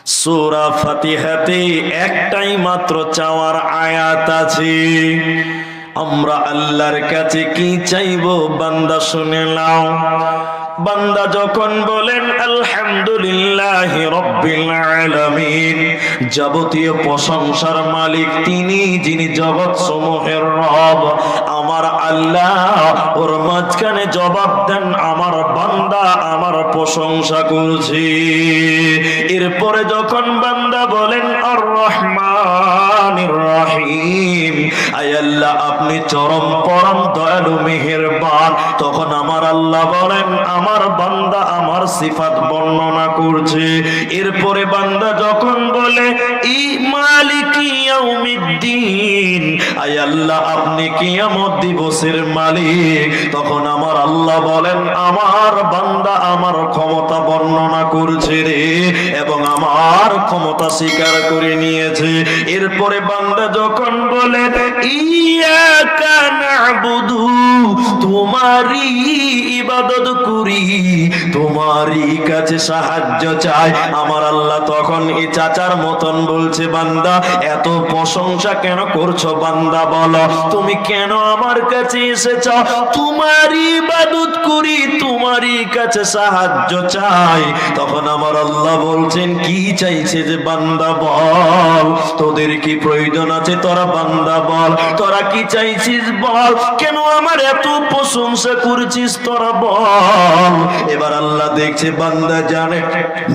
সূরা ফাতিহাতে একটাই মাত্র চাওয়ার আয়াত আছে। আমরা আল্লাহর কাছে কি চাইবো বান্দা শুনে নাও। বান্দা যখন বলেন আলহামদুলিল্লাহি রাব্বিল আলামিন, যাবতীয় প্রশংসার মালিক তিনি, যিনি জগৎ সমূহের রব আমার আল্লাহ, ওর মাঝখানে জবাব দেন আমার বান্দা আমার প্রশংসা করছে। এরপরে যখন বান্দা বলেন আর রহমানির রহিম, আয় আল্লাহ আপনি চরম পরম দয়ালু মেহেরবান, তখন আমার আল্লাহ বলেন আমার বান্দা আমার সিফাত বর্ণনা করছে। এরপরে বান্দা যখন বলে ই মালিকি ইয়াউমিদ্দিন, আয় আল্লাহ আপনি কিয়ামত দিবসের মালিক, তখন আমার আল্লাহ বলেন আমার বান্দা আমার ক্ষমতা বর্ণনা করছে রে, এবং আমার ক্ষমতা স্বীকার করে নিয়েছে। এরপরে বান্দা যখন বলে ইয়াকা না'বুদু, তোমারই ইবাদত করি, তোমারই কাছে সাহায্য চাই, আমার আল্লাহ তখন এই চাচার মতন বলছে বান্দা এত প্রশংসা কেন করছো বান্দা, বলো তুমি কেন আমার কাছে এসেছ? তোমারই ইবাদত করি, তোমারই কাছে সাহায্য চাই। তখন আমার আল্লাহ বলছেন কি চাইছে যে বান্দা বল, তোদের কি প্রয়োজন আছে তোরা বান্দা বল, তোরা কি চাইছিস বল, কেন আমার এত প্রশংসা করছিস তোরা বল। এবার আল্লাহ দেখছে বান্দা জানে,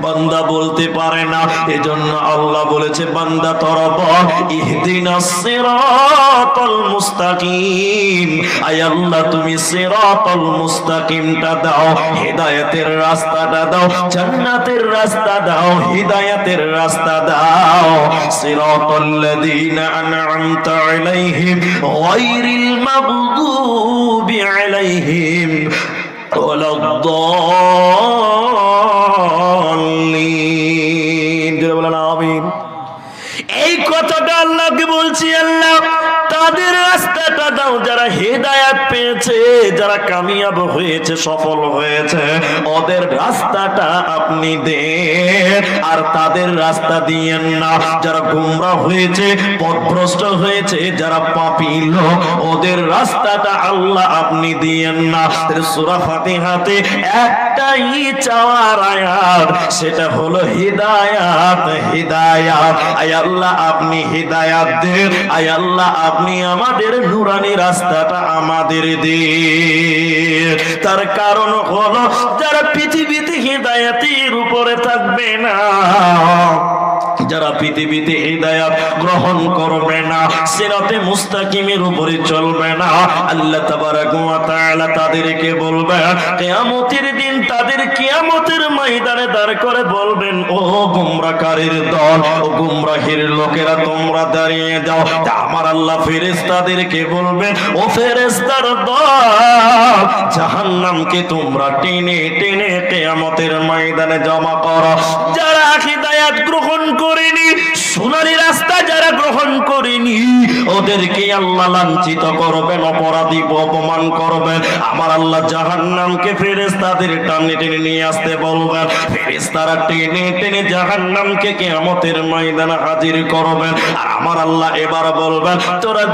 বান্দা বলতে পারে না, এজন্য আল্লাহ বলেছে বান্দা তোরা বল ইহদিনাস সিরাতাল মুস্তাকিম, আয় আল্লাহ তুমি সিরাতাল মুস্তাকিমটা দাও, হিদায়াতের রাস্তাটা দাও, জান্নাতের রাস্তা দাও, হিদায়াতের রাস্তা দাও। সিরাতাল্লাযীনা আন'আমতা আলাইহিম গায়রিল মাগদুবি আলাইহিম ওয়ালাদ-দাল্লিন। বলেন আমিন। এই কথাটা আল্লাহকে বলছি, আল্লাহ তাদের রাস্তাটা দাও যারা হেদায়েত পেয়েছে, যারা কামিয়াব হয়েছে, সফল হয়েছে, ওদের রাস্তাটা আপনি দেন, আর তাদের রাস্তা দিয়েন না যারা গোমরা হয়েছে, পথভ্রষ্ট হয়েছে, যারা পাপী লোক, ওদের রাস্তাটা আল্লাহ আপনি দিয়েন না। সূরা ফাতিহাতে একটাই চাওয়ার আয়াত, সেটা হলো হিদায়াত। হিদায়াত, আয় আল্লাহ আপনি হিদায়াত দেন, আয় আল্লাহ আপনি আমাদের নুরানি রাস্তাটা আমাদের দিন। তার কারণ হলো যারা পৃথিবীতে হিদায়াতের উপরে থাকবে না, যারা পৃথিবীতে হিদায়াত গ্রহণ করবে না, সিরাতে মুস্তাকিমের উপরে চলবে না, আল্লাহ তাবারক ওয়া তাআলা তাদেরকে বলবেন কিয়ামতের দিন, তাদের কিয়ামতের ময়দানে দাঁড় করে বলবেন ও গোমরাহকারীর দল, ও গোমরাহের লোকেরা তোমরা দাঁড়িয়ে যাও। তা আমার আল্লাহ ফেরেশতাদেরকে বলবেন ও ফেরেশতার দল, জাহান্নামকে তোমরা টেনে টেনে কিয়ামতের ময়দানে জমা করো। যারা হিদায়াত গ্রহণ করেনি, সোনালী রাস্তা যারা গ্রহণ করেনি, ওদেরকে আল্লাহ লাঞ্ছিত করবেন, অপরাধী অপমান করবেন। আমার আল্লাহ জাহান্নামকে ফেরেশতাদের টানে টেনে নিয়ে আসতে বলবেন, ফেরেশতারা টেনে টেনে জাহান্নামকে কিয়ামতের ময়দানে হাজির করবেন। আর আমার আল্লাহ এবার বলবেন তোরা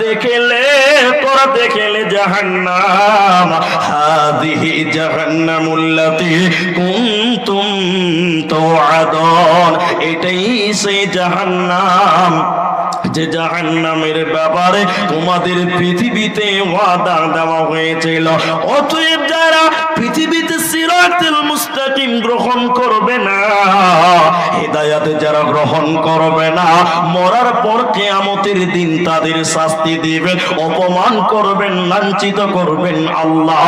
দেখলে জাহান্নাম, হাযিহি জাহান্নামুল্লাতী কুনতুম তুআদুন, এটাই সেই জাহান্নাম যে জাহান্নামের ব্যাপারে তোমাদের পৃথিবীতে ওয়াদা দেওয়া হয়েছিল। অতএব যারা পৃথিবীতে সিরাতুল মুস্তাকিম গ্রহণ করবে না, হিদায়াত যারা গ্রহণ করবে না, মরার পর কিয়ামতের দিন তাদের শাস্তি দিবেন, অপমান করবেন, লাঞ্ছিত করবেন আল্লাহ,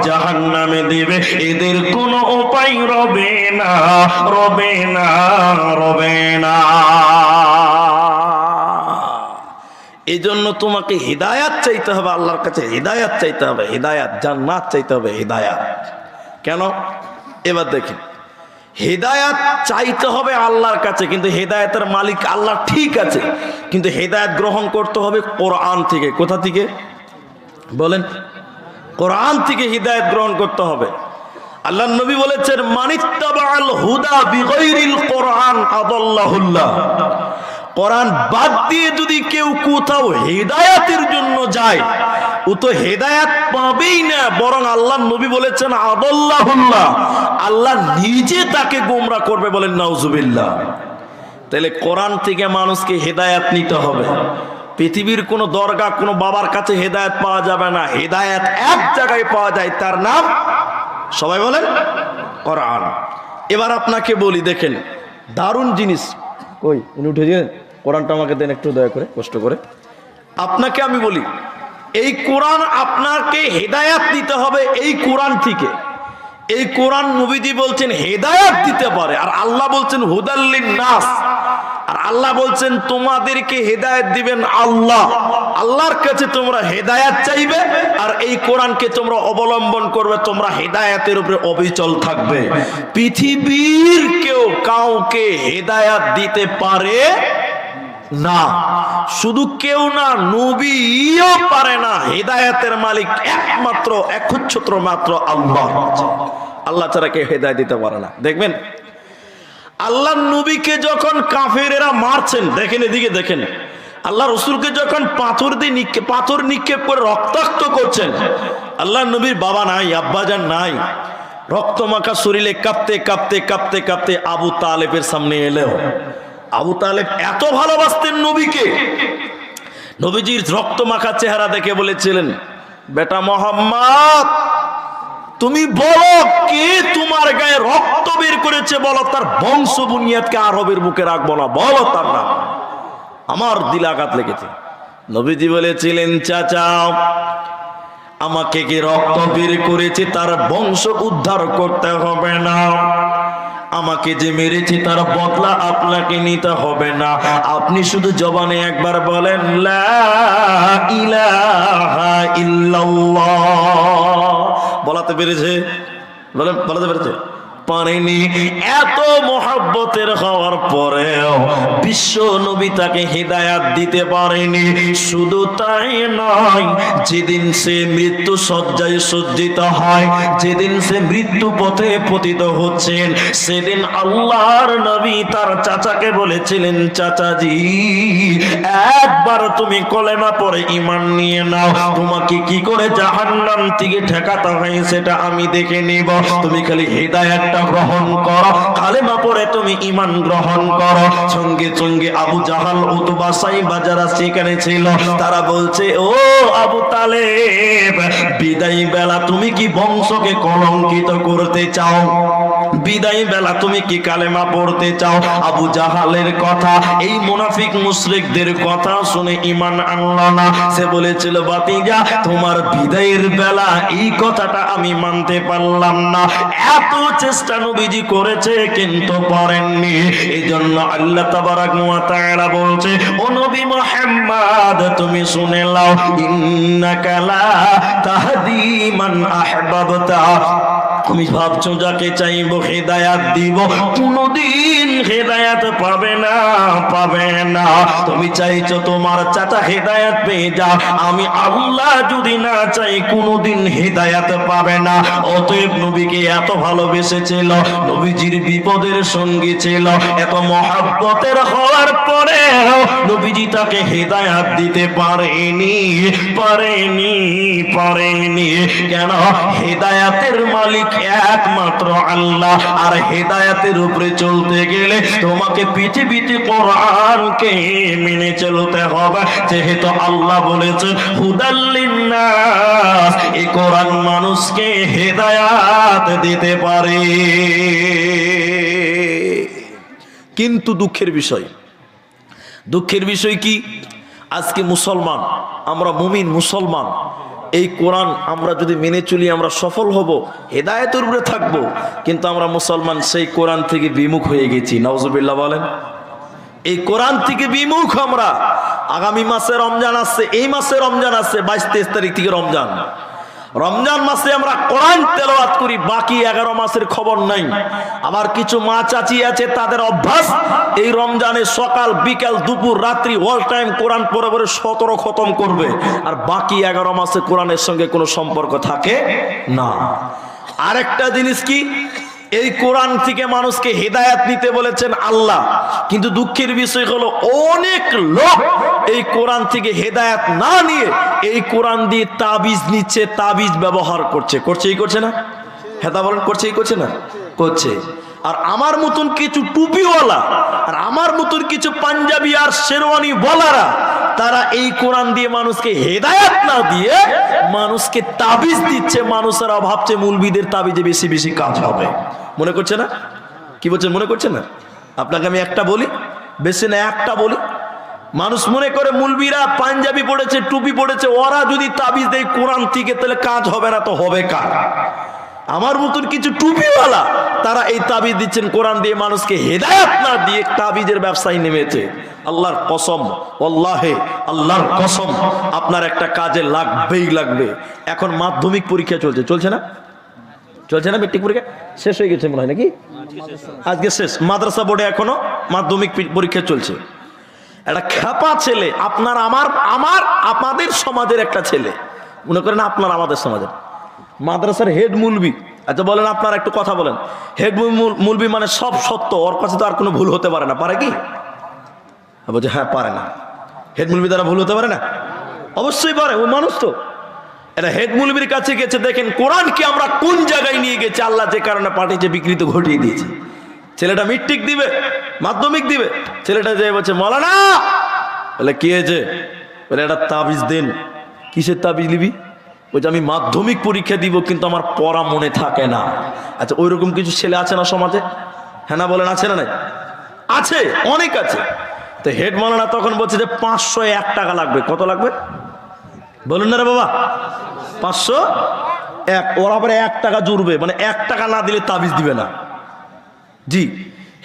জাহান্নামে দিবে। এদের কোনো উপায় রবে না, রবে না, রবে না। এই জন্য তোমাকে হিদায়াত চাইতে হবে আল্লাহর কাছে, হিদায়াত চাইতে হবে, হিদায়াত, জান্নাত চাইতে হবে, হিদায়াত। কেন? এবার দেখি, হিদায়াত চাইতে হবে আল্লাহর কাছে, কিন্তু হিদায়াতের মালিক আল্লাহ ঠিক আছে, কিন্তু হিদায়াত গ্রহণ করতে হবে কোরআন থেকে। কোথা থেকে বলেন? কোরআন থেকে হিদায়াত গ্রহণ করতে হবে। আল্লাহর নবী বলেছেন মানিত্তাবাল হুদা বিগাইরিল কোরআন আদাল্লাহুল্লাহ। কোরআন বাদ দিয়ে যদি কেউ কোথাও হেদায়েতের জন্য যায় ও তো হেদায়েত পাবেই না, বরং আল্লাহর নবী বলেছেন আদাল্লাহুল্লাহ, আল্লাহ নিজে তাকে গোমরা করবে। বলেন নাউজুবিল্লাহ। তাহলে কোরআন থেকে মানুষকে হেদায়েত নিতে হবে। পৃথিবীর কোন দরগা কোন বাবার কাছে হেদায়েত পাওয়া যাবে না। হেদায়েত এক জায়গায় পাওয়া যায়, তার নাম সবাই বলেন কোরআন। এবার আপনাকে বলি, দেখেন দারুণ জিনিস। কই উনি উঠে গেলেন? কোরআনটা আমাকে দেন একটু দয়া করে, কষ্ট করে। আপনাকে আমি বলি, এই কোরআন আপনাকে হেদায়েত দিতে হবে এই কোরআন থেকে। এই কোরআন নবীজি বলছেন হেদায়েত দিতে পারে, আর আল্লাহ বলছেন হুদাল্লিন নাস। আর আল্লাহ বলছেন তোমাদেরকে হেদায়েত দিবেন আল্লাহ। আল্লাহর কাছে তোমরা হেদায়েত চাইবে, আর এই কোরআনকে তোমরা অবলম্বন করবে, তোমরা হেদায়েতের উপরে অবিচল থাকবে। পৃথিবীর কেউ কাউকে হেদায়েত দিতে পারে না। শুধু কেউ না, নবীও পারে না। হেদায়েতের মালিক একমাত্র একচ্ছত্র মাত্র আল্লাহ। আল্লাহ ছাড়া কেউ হেদায়েত দিতে পারে না। দেখবেন আল্লাহ নবীকে যখন কাফেরেরা মারছেন, দেখেন এদিকে দেখেন, আল্লাহ রসুলকে যখন পাথর নিক্ষেপ করে রক্তাক্ত করছেন, আল্লাহ নবীর বাবা নাই, আব্বাজান নাই, রক্তমাখা শরীরে কাঁপতে কাঁপতে কাঁপতে কাঁপতে আবু তালেবের সামনে এলেও আবু তালেব এত ভালোবাসতেন নবীকে, নবীজির রক্তমাখা চেহারা দেখে বলেছিলেন, বেটা মোহাম্মদ তুমি বলো কে তোমার গায়ে রক্ত বের করেছে, বলো তার বংশ বুনিয়াদকে আরবের মুখে রাখবো না, বলো তার নাম। আমার দিলে আঘাত লেগেছে। নবীজি বলেছিলেন, চাচা আমাকে কি রক্ত বের করেছে তার বংশ উদ্ধার করতে হবে না, আমাকে যে মেরেছে তার বদলা আপনাকে নিতে হবে না, আপনি শুধু জবানে একবার বলেন লা ইলাহা ইল্লাল্লাহ। বলাতে পেরেছে? বলাতে পেরেছে? পারেনি। এত মহব্বতের হওয়ার পরেও বিশ্ব নবী তাকে হিদায়াত দিতে পারেনি। শুধু তাই নয়, যেদিন সে মৃত্যু শয্যায় সজ্জিত হয়, যেদিন সে মৃত্যু পথে পতিত হচ্ছেন, সেদিন আল্লাহর নবী তার চাচাকে বলেছিলেন, চাচাজি একবার তুমি কলেমা পড়ে ঈমান নিয়ে নাও, তোমাকে কি করে জাহান্নাম থেকে ঠেকাতে হয় সেটা আমি দেখে নিব। তুমি খালি হিদায়াত গ্রহণ করো, কালেমা পড়ে তুমি ঈমান গ্রহণ করো। সঙ্গে সঙ্গে আবু জাহাল উতবা সাইবা যারা সেখানে ছিল, তারা বলছে, ও আবু তালেব বিদায় বেলা তুমি কি বংশকে কলঙ্কিত করতে চাও? বিদায় বেলা তুমি কি কালেমা পড়তে চাও? আবু জাহালের কথা, এই মুনাফিক মুশরিকদের কথা শুনে ঈমান আনলো না। সে বলেছিল, বাতিজা তোমার বিদায়ের বেলা এই কথাটা আমি মানতে পারলাম না। এত চেষ্টা নবীজি করেছে কিন্তু পারেননি। এইজন্য আল্লাহ তাবারাক ওয়া তাআলা বলছে, ও নবী মুহাম্মদ তুমি শুনে নাও, ইন্নাকা লা তাহদি মান আহবাবতা। তুমি ভাবছো যাকে চাইবো হেদায়াত দিব, কোনদিন হেদায়াত পাবে না, পাবে না। তুমি চাইছো তোমার চাচা হেদায়াত পেয়ে যাও, আমি আল্লাহ যদি না চাই কোনদিন হেদায়াত পাবে না। অতএব নবীকে এত ভালোবেসেছিল, নবীজির বিপদের সঙ্গী ছিল, এত মহব্বতের হওয়ার পরে নবীজি তাকে হেদায়াত দিতে পারেনি, পারেনি, পারেনি। কেন? হেদায়াতের মালিক একমাত্র আল্লাহ। আর হেদায়াতের উপরে চলতে গেলে তোমাকে পৃথিবীতে কোরআনকে মেনে চলতে হবে, যেহেতু আল্লাহ বলেছে হুদাল্লিন নাস। এই কোরআন মানুষকে হেদায়াত দিতে পারে। কিন্তু দুঃখের বিষয় কি, আজকে মুসলমান, আমরা মুমিন মুসলমান, এই কোরআন আমরা যদি মেনে চলি আমরা সফল হব, হেদায়েতের উপরে থাকবো, কিন্তু আমরা মুসলমান সেই কোরআন থেকে বিমুখ হয়ে গেছি। নাউজুবিল্লাহ বলেন। এই কোরআন থেকে বিমুখ আমরা। আগামী মাসে রমজান আসছে, এই মাসে রমজান আসছে, 22-23 তারিখ থেকে রমজান। রমজান মাসে আমরা কোরআন তেলাওয়াত করি, বাকি 11 মাসের খবর নাই। আমার কিছু মা চাচি আছে, তাদের অভ্যাস এই রমজানে সকাল বিকাল দুপুর রাত্রি অল টাইম কোরআন পড়ে পড়ে 17 খতম করবে, আর বাকি 11 মাসে কোরআনের সঙ্গে কোনো সম্পর্ক থাকে না। আরেকটা জিনিস কি, এই কোরআন থেকে মানুষকে হেদায়েত নিতে বলেছেন আল্লাহ, কিন্তু দুঃখের বিষয় হলো অনেক লোক এই কোরআন থেকে হেদায়েত না নিয়ে এই কোরআন দিয়ে তাবিজ নিচ্ছে, তাবিজ ব্যবহার করছে। করছে না? হেদা বলেন, করছে না? করছে। আর আমার মতন কিছু টুপিওয়ালা আর আমার মতন কিছু পাঞ্জাবি আর শেরওয়ানি বলারা, তারা এই কোরআন দিয়ে মানুষকে হেদায়েত না দিয়ে মানুষকে তাবিজ দিচ্ছে। মানুষেরা ভাবছে মুলবিদের তাবিজে বেশি বেশি কাজ হবে। মনে করছে না? কি বলছেন, মনে করছে না? আপনাকে আমি একটা বলি, বেশি না একটা বলি। মানুষ মনে করে মুলবিরা পাঞ্জাবি পড়েছে, টুপি পড়েছে, ওরা যদি তাবিজ দেয় কোরআন থেকে তাহলে কাজ হবে না, তো হবে কার? আমার মতন কিছু টুপিওয়ালা তারা এই তাবিজ দিচ্ছেন, কোরআন দিয়ে মানুষকে হেদায়েত না দিয়ে তাবিজের ব্যবসায় নেমেছে। আল্লাহর কসম, ওয়াল্লাহি আল্লাহর কসম, আপনার একটা কাজে লাগবে। এখন মাধ্যমিক পরীক্ষা চলছে না? মেট্রিক পরীক্ষা শেষ হয়ে গেছে মনে হয় নাকি? আজকে শেষ। মাদ্রাসা বোর্ডে এখনো মাধ্যমিক পরীক্ষা চলছে। একটা খেপা ছেলে, আপনাদের সমাজের একটা ছেলে, মনে করেন আপনার আমাদের সমাজের মাদ্রাসার হেড মুলবি। আচ্ছা বলেন, আপনারা একটু কথা বলেন, হেড মুলবি মানে সব সত্য, ওর কাছে তো আর কোনো ভুল হতে পারে না, পারে কি? বলছে হ্যাঁ পারে না। হেড মুলবি দ্বারা ভুল হতে পারে না? অবশ্যই পারে, ও মানুষ তো। এটা হেড মুলবির কাছে গেছে, দেখেন কোরআনকে আমরা কোন জায়গায় নিয়ে গেছি, আল্লাহ যে কারণে পাঠিয়েছে বিকৃত ঘটিয়ে দিয়েছে। ছেলেটা মেট্রিক দিবে, মাধ্যমিক দিবে, ছেলেটা যে বলছে মৌলানা, বলে কি হয়েছে? বলে একটা তাবিজ দেন। কিসের তাবিজ নিবি? বলছে আমি মাধ্যমিক পরীক্ষা দিব কিন্তু আমার পড়া মনে থাকে না। আচ্ছা ওইরকম কিছু ছেলে আছে না সমাজে? হ্যাঁ না বলেন, আছে না? নাই? আছে, অনেক আছে। তো হেড মৌলানা তখন বলছে যে 501 টাকা লাগবে। কত লাগবে বলুন না রে বাবা? 501। ওরা পরে 1 টাকা জুড়বে, মানে 1 টাকা না দিলে তাবিজ দিবে না। জি,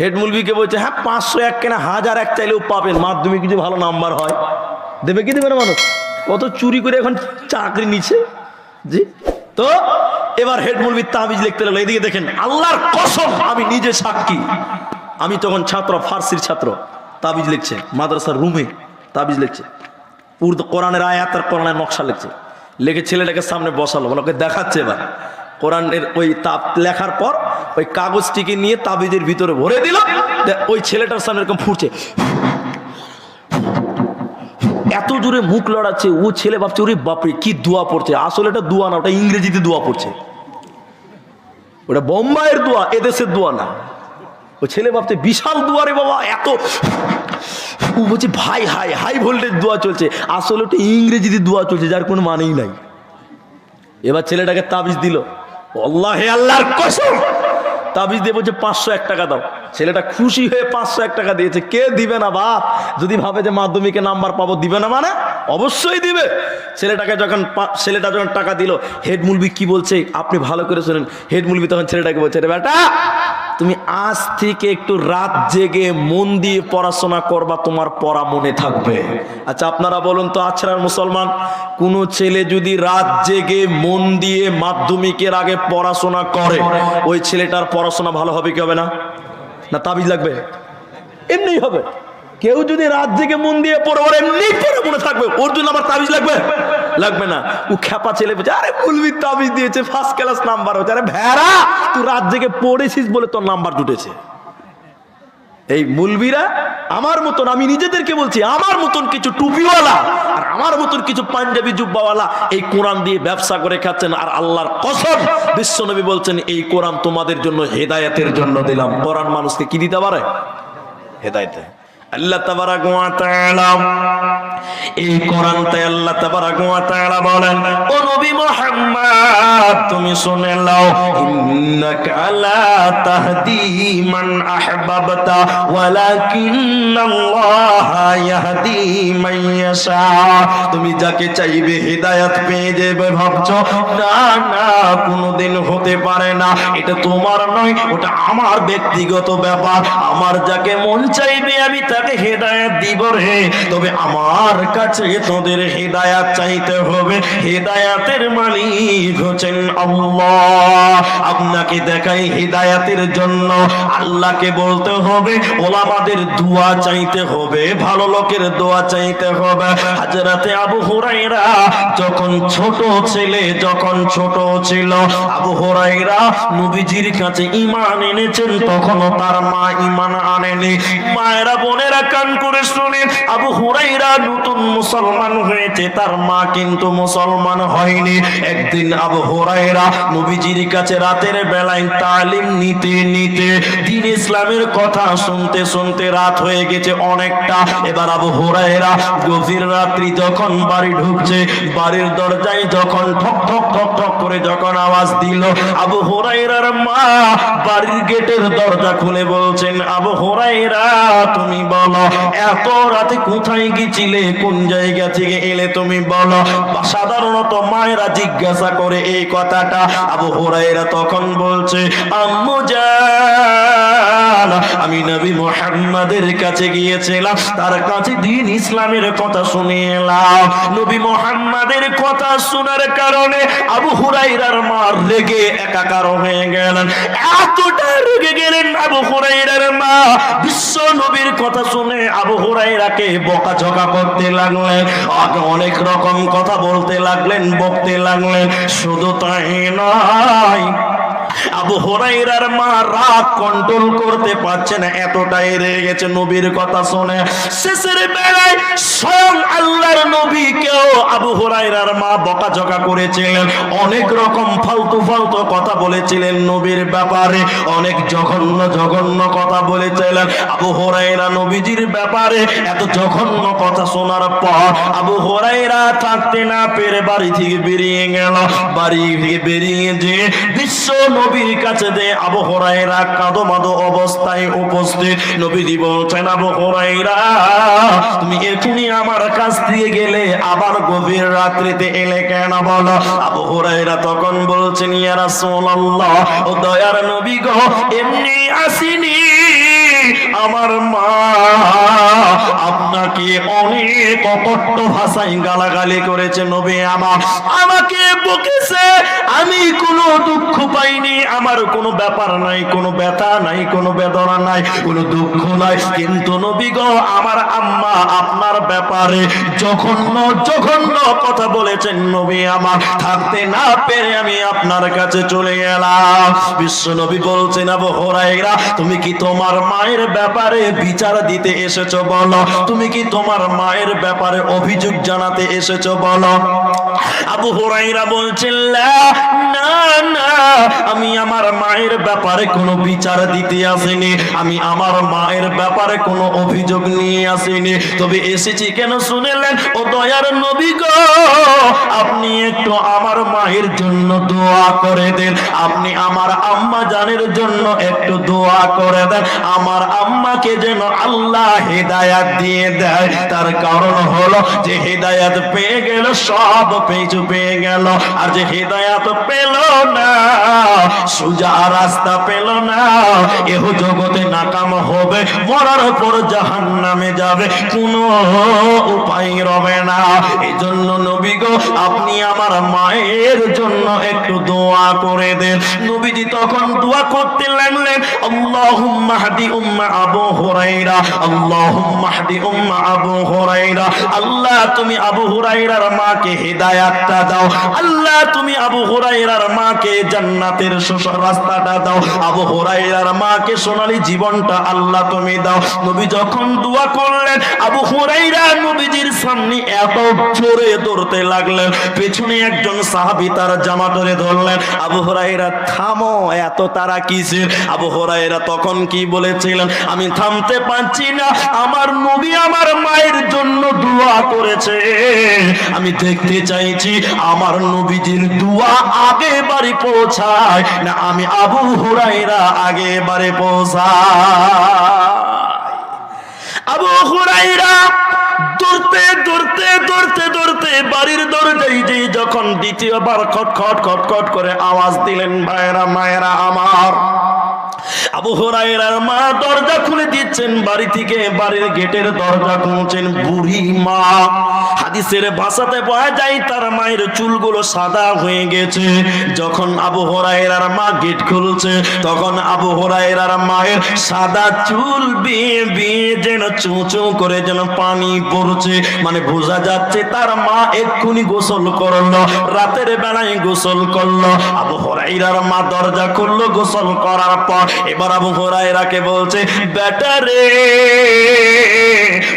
হেড মুলবিকে বলছে হ্যাঁ 501 কেনা 1001 চাইলেও পাবেন, মাধ্যমিক যদি ভালো নাম্বার হয়। দেবে কি দেবে না মানুষ? কত চুরি করে এখন চাকরি নিচ্ছে। জি, তো এবার হেড মুলবি তাবিজ লিখতে লাগলো। এদিকে দেখেন, আল্লাহর কসম আমি নিজে সাক্ষী, আমি তখন ছাত্র, ফার্সির ছাত্র, তাবিজ লিখছে মাদ্রাসার রুমে, তাবিজ লিখছে, উর্দু কোরআনের আয়াত আর কোরআনের নকশা লিখছে। লিখে ছেলেটাকে সামনে বসালো, ওকে দেখাচ্ছে। এবার কোরআনের ওই লেখার পর ওই কাগজটিকে নিয়ে তাবিজের ভিতরে ভরে দিল। ওই ছেলেটার সামনে এরকম ফুটছে, এত জোরে মুখ লড়াচ্ছে। ও ছেলে ভাবছে ওরে বাপরে কি দোয়া পড়ছে। আসলে এটা দোয়া না, ওটা ইংরেজিতে দোয়া পড়ছে, ওটা বোম্বাইয়ের দোয়া, এদেশের দোয়া না। ও ছেলে ভাবছে বিশাল দোয়া রে বাবা, এত। ও বলছে ভাই হাই ভোল্টেজ দোয়া চলছে, আসলে ওটা ইংরেজিতে দোয়া চলছে, যার কোনো মানেই নাই। এবার ছেলেটাকে তাবিজ দিল, আল্লাহে আল্লাহর কসম তাবিজ দিয়ে বলছে 501 টাকা দাও। ছেলেটা খুশি হয়ে 501 টাকা দিয়েছে। কে দিবে না বাপ? যদি ভাবে যে মাধ্যমিকে নাম্বার পাবো, দিবে না মানে? অবশ্যই দিবে। ছেলেটা যখন টাকা দিল, হেড মুলবি কি বলছে আপনি ভালো করে শুনেন। হেড মুলবি তখন ছেলেটাকে বলছে, রে বেটা তুমি আজ থেকে একটু রাত জেগে মন দিয়ে পড়াশোনা করবা, তোমার পড়া মনে থাকবে। আচ্ছা আপনারা বলুন তো, আছড়ার মুসলমান, কোন ছেলে যদি রাত জেগে মন দিয়ে মাধ্যমিকের আগে পড়াশোনা করে, ওই ছেলেটার পড়াশোনা ভালো হবে কি হবে না? না তাবিজ লাগবে? এমনি হবে। কেউ যদি রাত জেগে মন দিয়ে পড়ে, ওর এমনি পড়ে মনে থাকবে, ওর জন্য আবার তাবিজ লাগবে না। ও খেপা ছেলে বলছে আরে মুলবি তাবিজ দিয়েছে, ফার্স্ট ক্লাস নাম্বার হচ্ছে। আরে ভেড়া, তুই রাত জেগে পড়েছিস বলে তোর নাম্বার জুটেছে। এই মুলবিরা আমার মতন, আমি নিজেদেরকে বলছি, আমার মতন কিছু টুপিওয়ালা আর আমার মতন কিছু পাঞ্জাবি জুব্বাওয়ালা এই কোরআন দিয়ে ব্যবসা করে খাচ্ছেন। আর আল্লাহর কসম বিশ্বনবী বলছেন এই কোরআন তোমাদের জন্য হেদায়েতের জন্য দিলাম। কোরআন মানুষকে কি দিতে পারে? হেদায়েত। আল্লাহ তাবারাক ওয়া তাআলা এই কোরআনতে আল্লাহ তাবারাক ওয়া তাআলা বলেন, ও নবী মুহাম্মদ তুমি শুনে নাও, ইন্নাকা লা তাহদি মান আহবাবতা ওয়ালাকিন্নাল্লাহা ইয়াহদি মান ইয়াশা। তুমি যাকে চাইবে হেদায়েত পেয়ে যাবে ভাবছো, না কোনোদিন হতে পারে না। এটা তোমার নয়, ওটা আমার ব্যক্তিগত ব্যাপার। আমার যাকে মন চাইবে আমি তাকে হেদায়েত দিব রে, তবে আমার কাছে তোদের হেদায়েত চাইতে হবে। হেদায়েতের মালিক হচ্ছেন আল্লাহ। আপনাকে দেখাই হেদায়েতের জন্য আল্লাহকে বলতে হবে, ওলামাদের দোয়া চাইতে হবে, ভালো লোকের দোয়া চাইতে হবে। হযরতে আবু হুরায়রা যখন ছোট ছিল, আবু হুরায়রা নবীজির কাছে ঈমান এনেছেন, তখনও তার মা ঈমান আনেনি। মায়েরা বোনেরা কান করে শুনেন, আবু হুরায়রা নতুন মুসলমান হয়েছে, তার মা কিন্তু মুসলমান হয়নি। একদিন আবু হুরায়রা নবীজির কাছে রাতের বেলায় তালিম নিতে দ্বীন ইসলামের কথা শুনতে রাত হয়ে গেছে অনেকটা। এবার আবু হুরায়রা গভীর রাত্রি যখন বাড়ি ঢুকছে, বাড়ির দরজায় যখন ঠক ঠক ঠক ঠক করে যখন আওয়াজ দিল, আবু হুরায়রার মা বাড়ির গেটের দরজা খুলে বলছেন, আবু হুরায়রা তুমি বলো এত রাতে কোথায় গেছিলে, কোন জায়গা থেকে এলে তুমি বলো। সাধারণত মায়েরা জিজ্ঞাসা করে এই কথাটা। আবু হুরায়রা তখন বলছে, আম্মু জান, আমি নবী মুহাম্মাদের কাছে গিয়েছিলাম, তার কাছে দ্বীন ইসলামের কথা শুনে এলাম। নবী মুহাম্মাদের কথা শোনার কারণে আবু হুরায়রার মা রেগে একাকার হয়ে গেলেন। এতটা রেগে গেলেন আবু হুরায়রার মা, বিশ্ব নবীর কথা শুনে আবু হুরায়রাকে বকাঝকা করতে লাগলেন, অনেক রকম কথা বলতে লাগলেন, বকতে লাগলেন। শুধু তাই নয়, আবু হুরায়রার মা রাগ কন্ট্রোল করতে পারছে না, এতটাই রেগে গেছে নবীর কথা শুনে। শেষের বেলায় স্বয়ং আল্লাহর নবীকেও আবু হুরায়রার মা বকাঝকা করেছিলেন, অনেক রকম ফালতু কথা বলেছিলেন নবীর ব্যাপারে, অনেক জঘন্য কথা বলেছিলেন আবু হুরায়রা নবীজির ব্যাপারে। এত জঘন্য কথা শোনার পর আবু হুরায়রা থাকতে না পেরে বাড়ি থেকে বেরিয়ে গেল। বাড়ি থেকে বেরিয়ে যে বিশ্ব নবীর কাছে যে আবু হুরায়রা কাঁদো অবস্থায় উপস্থিত। নবীজি বলছেন, আবু হুরায়রা তুমি এখনই আমার কাছ দিয়ে গেলে, আবার গভীর রাত্রিতে এলে কেন বলো। আবু হুরায়রা তখন বলছেন, ইয়া রাসূলুল্লাহ, ও দয়ার নবী গো, এমনি আসিনি, আমার মা আপনাকে অনেক অকট্ট ভাষায় গালাগালি করেছে। নবী আমাকে বকেছে, আমি কোনো দুঃখ পাইনি, আমার কোনো ব্যাপার নাই, কোনো ব্যথা নাই, কোনো বেদনা নাই, কোনো দুঃখ নাই, কিন্তু নবী গো আমার আম্মা আপনার ব্যাপারে জঘন্য কথা বলেছেন। নবী আমার থাকতে না পেরে আমি আপনার কাছে চলে গেলাম। বিশ্ব নবী বলছেন, আবু হুরায়রা তুমি কি তোমার মায়ের ব্যাপারে বিচার দিতে এসেছো বলো, তুমি কি তোমার মায়ের ব্যাপারে অভিযোগ জানাতে এসেছো বলো। আবু হুরায়রা বলছেন, না আমি আমার মায়ের ব্যাপারে কোনো বিচার দিতে আসিনি, আমি আমার মায়ের ব্যাপারে কোনো অভিযোগ নিয়ে আসিনি, তবে এসেছি কেন শুনলেন, ও দয়ার নবী গো, আপনি একটু আমার মায়ের জন্য দোয়া করে দেন, আপনি আমার আম্মা জানের জন্য একটু দোয়া করে দেন, আমার আম্মাকে যেন আল্লাহ হেদায়াত দিয়ে দেয়। তার কারণ হলো যে হেদায়াত পেয়ে গেল সব কিছু পেয়ে গেল, আর যে হেদায়াত পেল না, সোজা রাস্তা পেল না, এহ জগতে নাকাম হবে, মরার পর জাহান্নামে যাবে, কোনো উপায় রবে না। এজন্য নবী গো আপনি আমার মায়ের জন্য একটু দোয়া করে দেন। নবীজি তখন দোয়া করতে লাগলেন, আল্লাহুম্মা হাদি উম্মা আবু হুরায়রা, আল্লাহুম্মা হাদি উম্মা আবু হুরায়রা, আল্লাহ তুমি আবু হুরায়রার মাকে হেদায়াতটা দাও, আল্লাহ তুমি আবু হুরায়রার মাকে জান্নাতের রাস্তাটা দাও, আবু হুরায়রার মাকে সোনালী জীবনটা আল্লাহ তুমি দাও। নবী যখন দোয়া করলেন, আবু হুরায়রা নবীজির সামনে এত জোরে দৌড়তে লাগলেন, পেছনে একজন সাহাবী তার জামা ধরে ধরলেন, আবু হুরায়রা থামো, এত তারা কিসের। আবু হুরায়রা তখন কি বলেছিলেন, আমি থামতে পারছি না, আমার নবী আমার মায়ের জন্য দোয়া করেছে, আমি দেখতে চাইছি আমার নবীজির দোয়া আগে বাড়ি পৌঁছায় না আমি আবু হুরায়রা আগে বাড়ি পৌঁছায়। আবু হুরায়রা দৌড়তে বাড়ির দরজায় যে যখন দ্বিতীয়বার খটখট করে আওয়াজ দিলেন, ভাইরা মায়েরা আমার, আবু হুরায়রার মা দরজা খুলে দিচ্ছেন, বাড়ি থেকে বাড়ির গেটের দরজা খুলছেন বুড়ি মা। হাদিসের ভাষাতে পাওয়া যায় তার মায়ের চুলগুলো সাদা হয়ে গেছে। যখন আবু হুরায়রার মা গেট খুলছে তখন আবু হুরায়রার মায়ের সাদা চুল বেয়ে বেয়ে যেন চুঁচু করে যেন পানি পড়ছে, মানে বোঝা যাচ্ছে তার মা এক্ষুনি গোসল করলো, রাতের বেলায় গোসল করলো। আবু হুরায়রার মা দরজা খুললো গোসল করার পর। এবার আবু হুরায়রাকে বলছে, বেটা রে,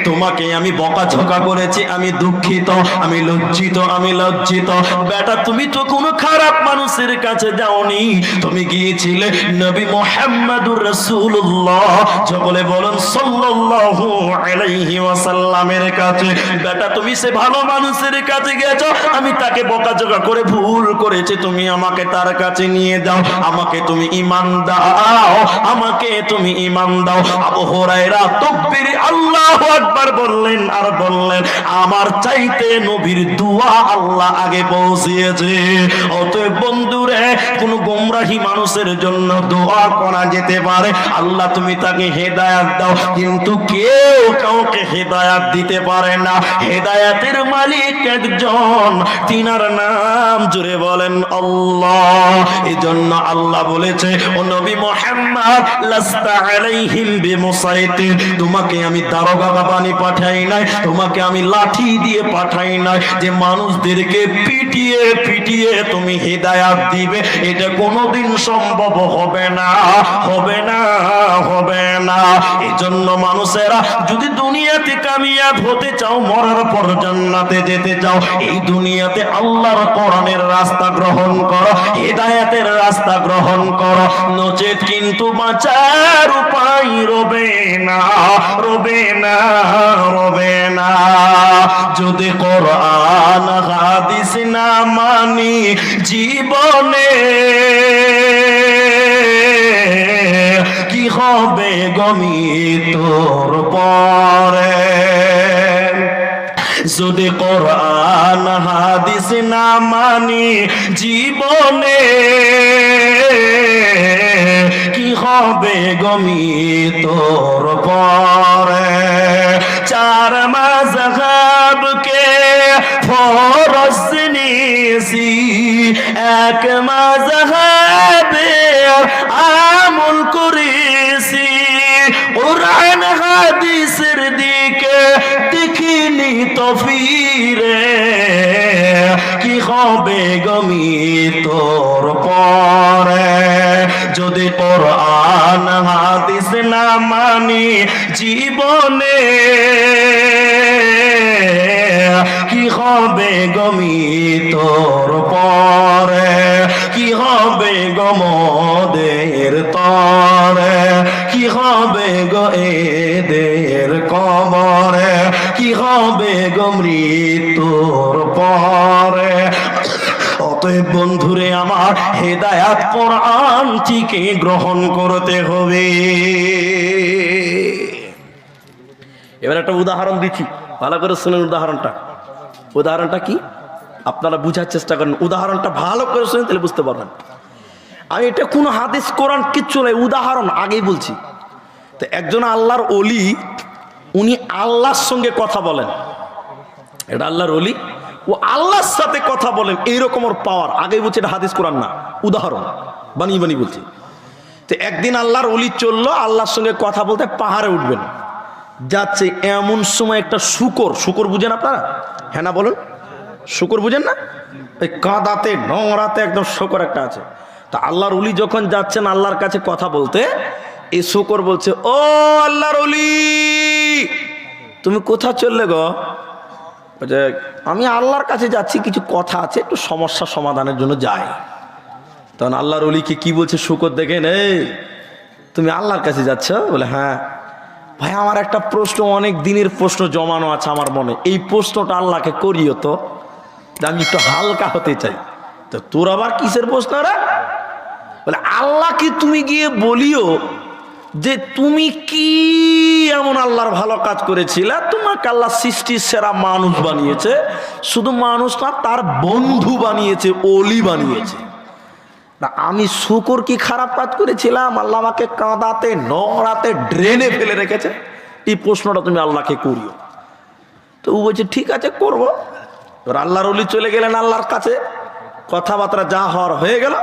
তোমাকে আমি বকাঝকা করেছি, আমি দুঃখিত, আমি লজ্জিত, আমি লজ্জিত। বেটা তুমি তো কোনো খারাপ মানুষের কাছে যাওনি, তুমি গিয়েছিলে নবী মুহাম্মদুর রাসূলুল্লাহ সকলে বলেন সাল্লাল্লাহু আলাইহি ওয়াসাল্লামের কাছে। বেটা তুমি সে ভালো মানুষের কাছে গেছো, আমি তাকে বকাঝকা করে ভুল করেছি, তুমি আমাকে তার কাছে নিয়ে যাও, আমাকে তুমি ঈমান দাও, আমাকে তুমি ঈমান দাও। আবু হুরায়রা তাকবীর আল্লাহু আকবার বললেন আর বললেন, আমার চাইতে নবীর দোয়া আল্লাহ আগে পৌঁছিয়েছে। অতএব বন্ধুরে, কোন গোমরাহী মানুষের জন্য দোয়া করা যেতে পারে, আল্লাহ তুমি তাকে হেদায়েত দাও, কিন্তু কেউ কাউকে হেদায়েত দিতে পারে না। হেদায়েতের মালিক একজন, তিনার নাম জুড়ে বলেন আল্লাহ। এজন্য আল্লাহ বলেছে, ও নবী মুহাম্মদ লাস্তা আলাইহিম বিমুসাইতির, তোমাকে আমি দারোগা বানিয়ে পাঠাই নাই, তোমাকে আমি লাঠি দিয়ে পাঠাই নাই যে মানুষদেরকে পিটিয়ে পিটিয়ে তুমি হেদায়েত দিবে, এটা কোনোদিন সম্ভব হবে না, হবে না, হবে না। এজন্য মানুষেরা যদি দুনিয়াতে কামিয়াব হতে চাও, মরার পর জান্নাতে যেতে চাও, এই দুনিয়াতে আল্লাহর কোরআনের রাস্তা গ্রহণ করো, হেদায়েতের রাস্তা গ্রহণ করো, নচেত কিন্তু বাঁচার উপায় রবে না, রবে না, রবে না। যদি কোরআন হাদিস না মানি জীবনে, কি হবে গমি তোর পরে। যদি কোরআন হাদিস না মানি জীবনে, কি হবে গমি তোর পরে। চার মাযহাবকে ফরজ নিয়েছি, এক মাযহাবে আমল করেছি, কোরআন হাদিসের দিকে দেখিনি তো ফিরে, কি হবে গমি তোর পরে। যদি কোরআন হাদিস না মানি জীবনে, কি হবে গমি তোর পরে, কি হবে গমদের তরে, কি হবে গো এদের কবরে, কি হবে গো মৃত্যুর পরে। অতএব বন্ধুরে আমার, হেদায়েত কোরআন থেকে গ্রহণ করতে হবে। এবার একটা উদাহরণ দিচ্ছি, ভালো করে শুনুন উদাহরণটা। উদাহরণটা কি আপনারা বুঝার চেষ্টা করেন, উদাহরণটা ভালো করে শুনেন তাহলে বুঝতে পারবেন। আমি এটা কোনো হাদিস কোরআন কিচ্ছু নয়, উদাহরণ আগেই বলছি। তো একজন আল্লাহর ওলি, উনি আল্লাহর সঙ্গে কথা বলেন, এটা আল্লাহর ওলি, ও আল্লাহর সাথে কথা বলেন, এইরকম ওর পাওয়ার। আগেই বলছি এটা হাদিস কোরআন না, উদাহরণ বানিয়ে বানিয়ে বলছি। তো একদিন আল্লাহর ওলি চললো আল্লাহর সঙ্গে কথা বলতে, পাহাড়ে উঠবেন, যাচ্ছে এমন সময় একটা শুকর, শুকর বুঝেন আপনারা? হ্যাঁ না বলুন, শুকর বুঝেন না? এই কাদাতে নোংরাতে একদম শুকর একটা আছে। তা আল্লাহর ওলি যখন যাচ্ছেন আল্লাহর কাছে কথা বলতে, এই শুকর বলছে, ও আল্লাহর ওলি, তুমি কোথা চললে গো? বলছে, আমি আল্লাহর কাছে যাচ্ছি, কিছু কথা আছে, একটু সমস্যা সমাধানের জন্য যাই। তখন আল্লাহর ওলিকে কি বলছে শুকর দেখেন, এই তুমি আল্লাহর কাছে যাচ্ছ? বলে হ্যাঁ। ভাই আমার একটা প্রশ্ন, অনেক দিনের প্রশ্ন জমানো আছে আমার মনে, এই প্রশ্নটা আল্লাহকে করিও তো, আমি একটু হালকা হতে চাই। তো তোর আবার কিসের প্রশ্ন রে? বলে আল্লাহকে তুমি গিয়ে বলিও যে তুমি কি এমন আল্লাহর ভালো কাজ করেছিলে, তোমাকে আল্লাহ সৃষ্টির সেরা মানুষ বানিয়েছে, শুধু মানুষ না তার বন্ধু বানিয়েছে, ওলি বানিয়েছে। আমি শুকর কি খারাপ কাজ করেছিলাম আল্লাহ আমাকে কাঁদাতে নোংরাতে ড্রেনে ফেলে রেখেছে? এই প্রশ্নটা তুমি আল্লাহকে করিও। তো ও বলছে ঠিক আছে করবো। এবার আল্লাহর ওলি চলে গেলেন আল্লাহর কাছে, কথাবার্তা যা হওয়ার হয়ে গেল।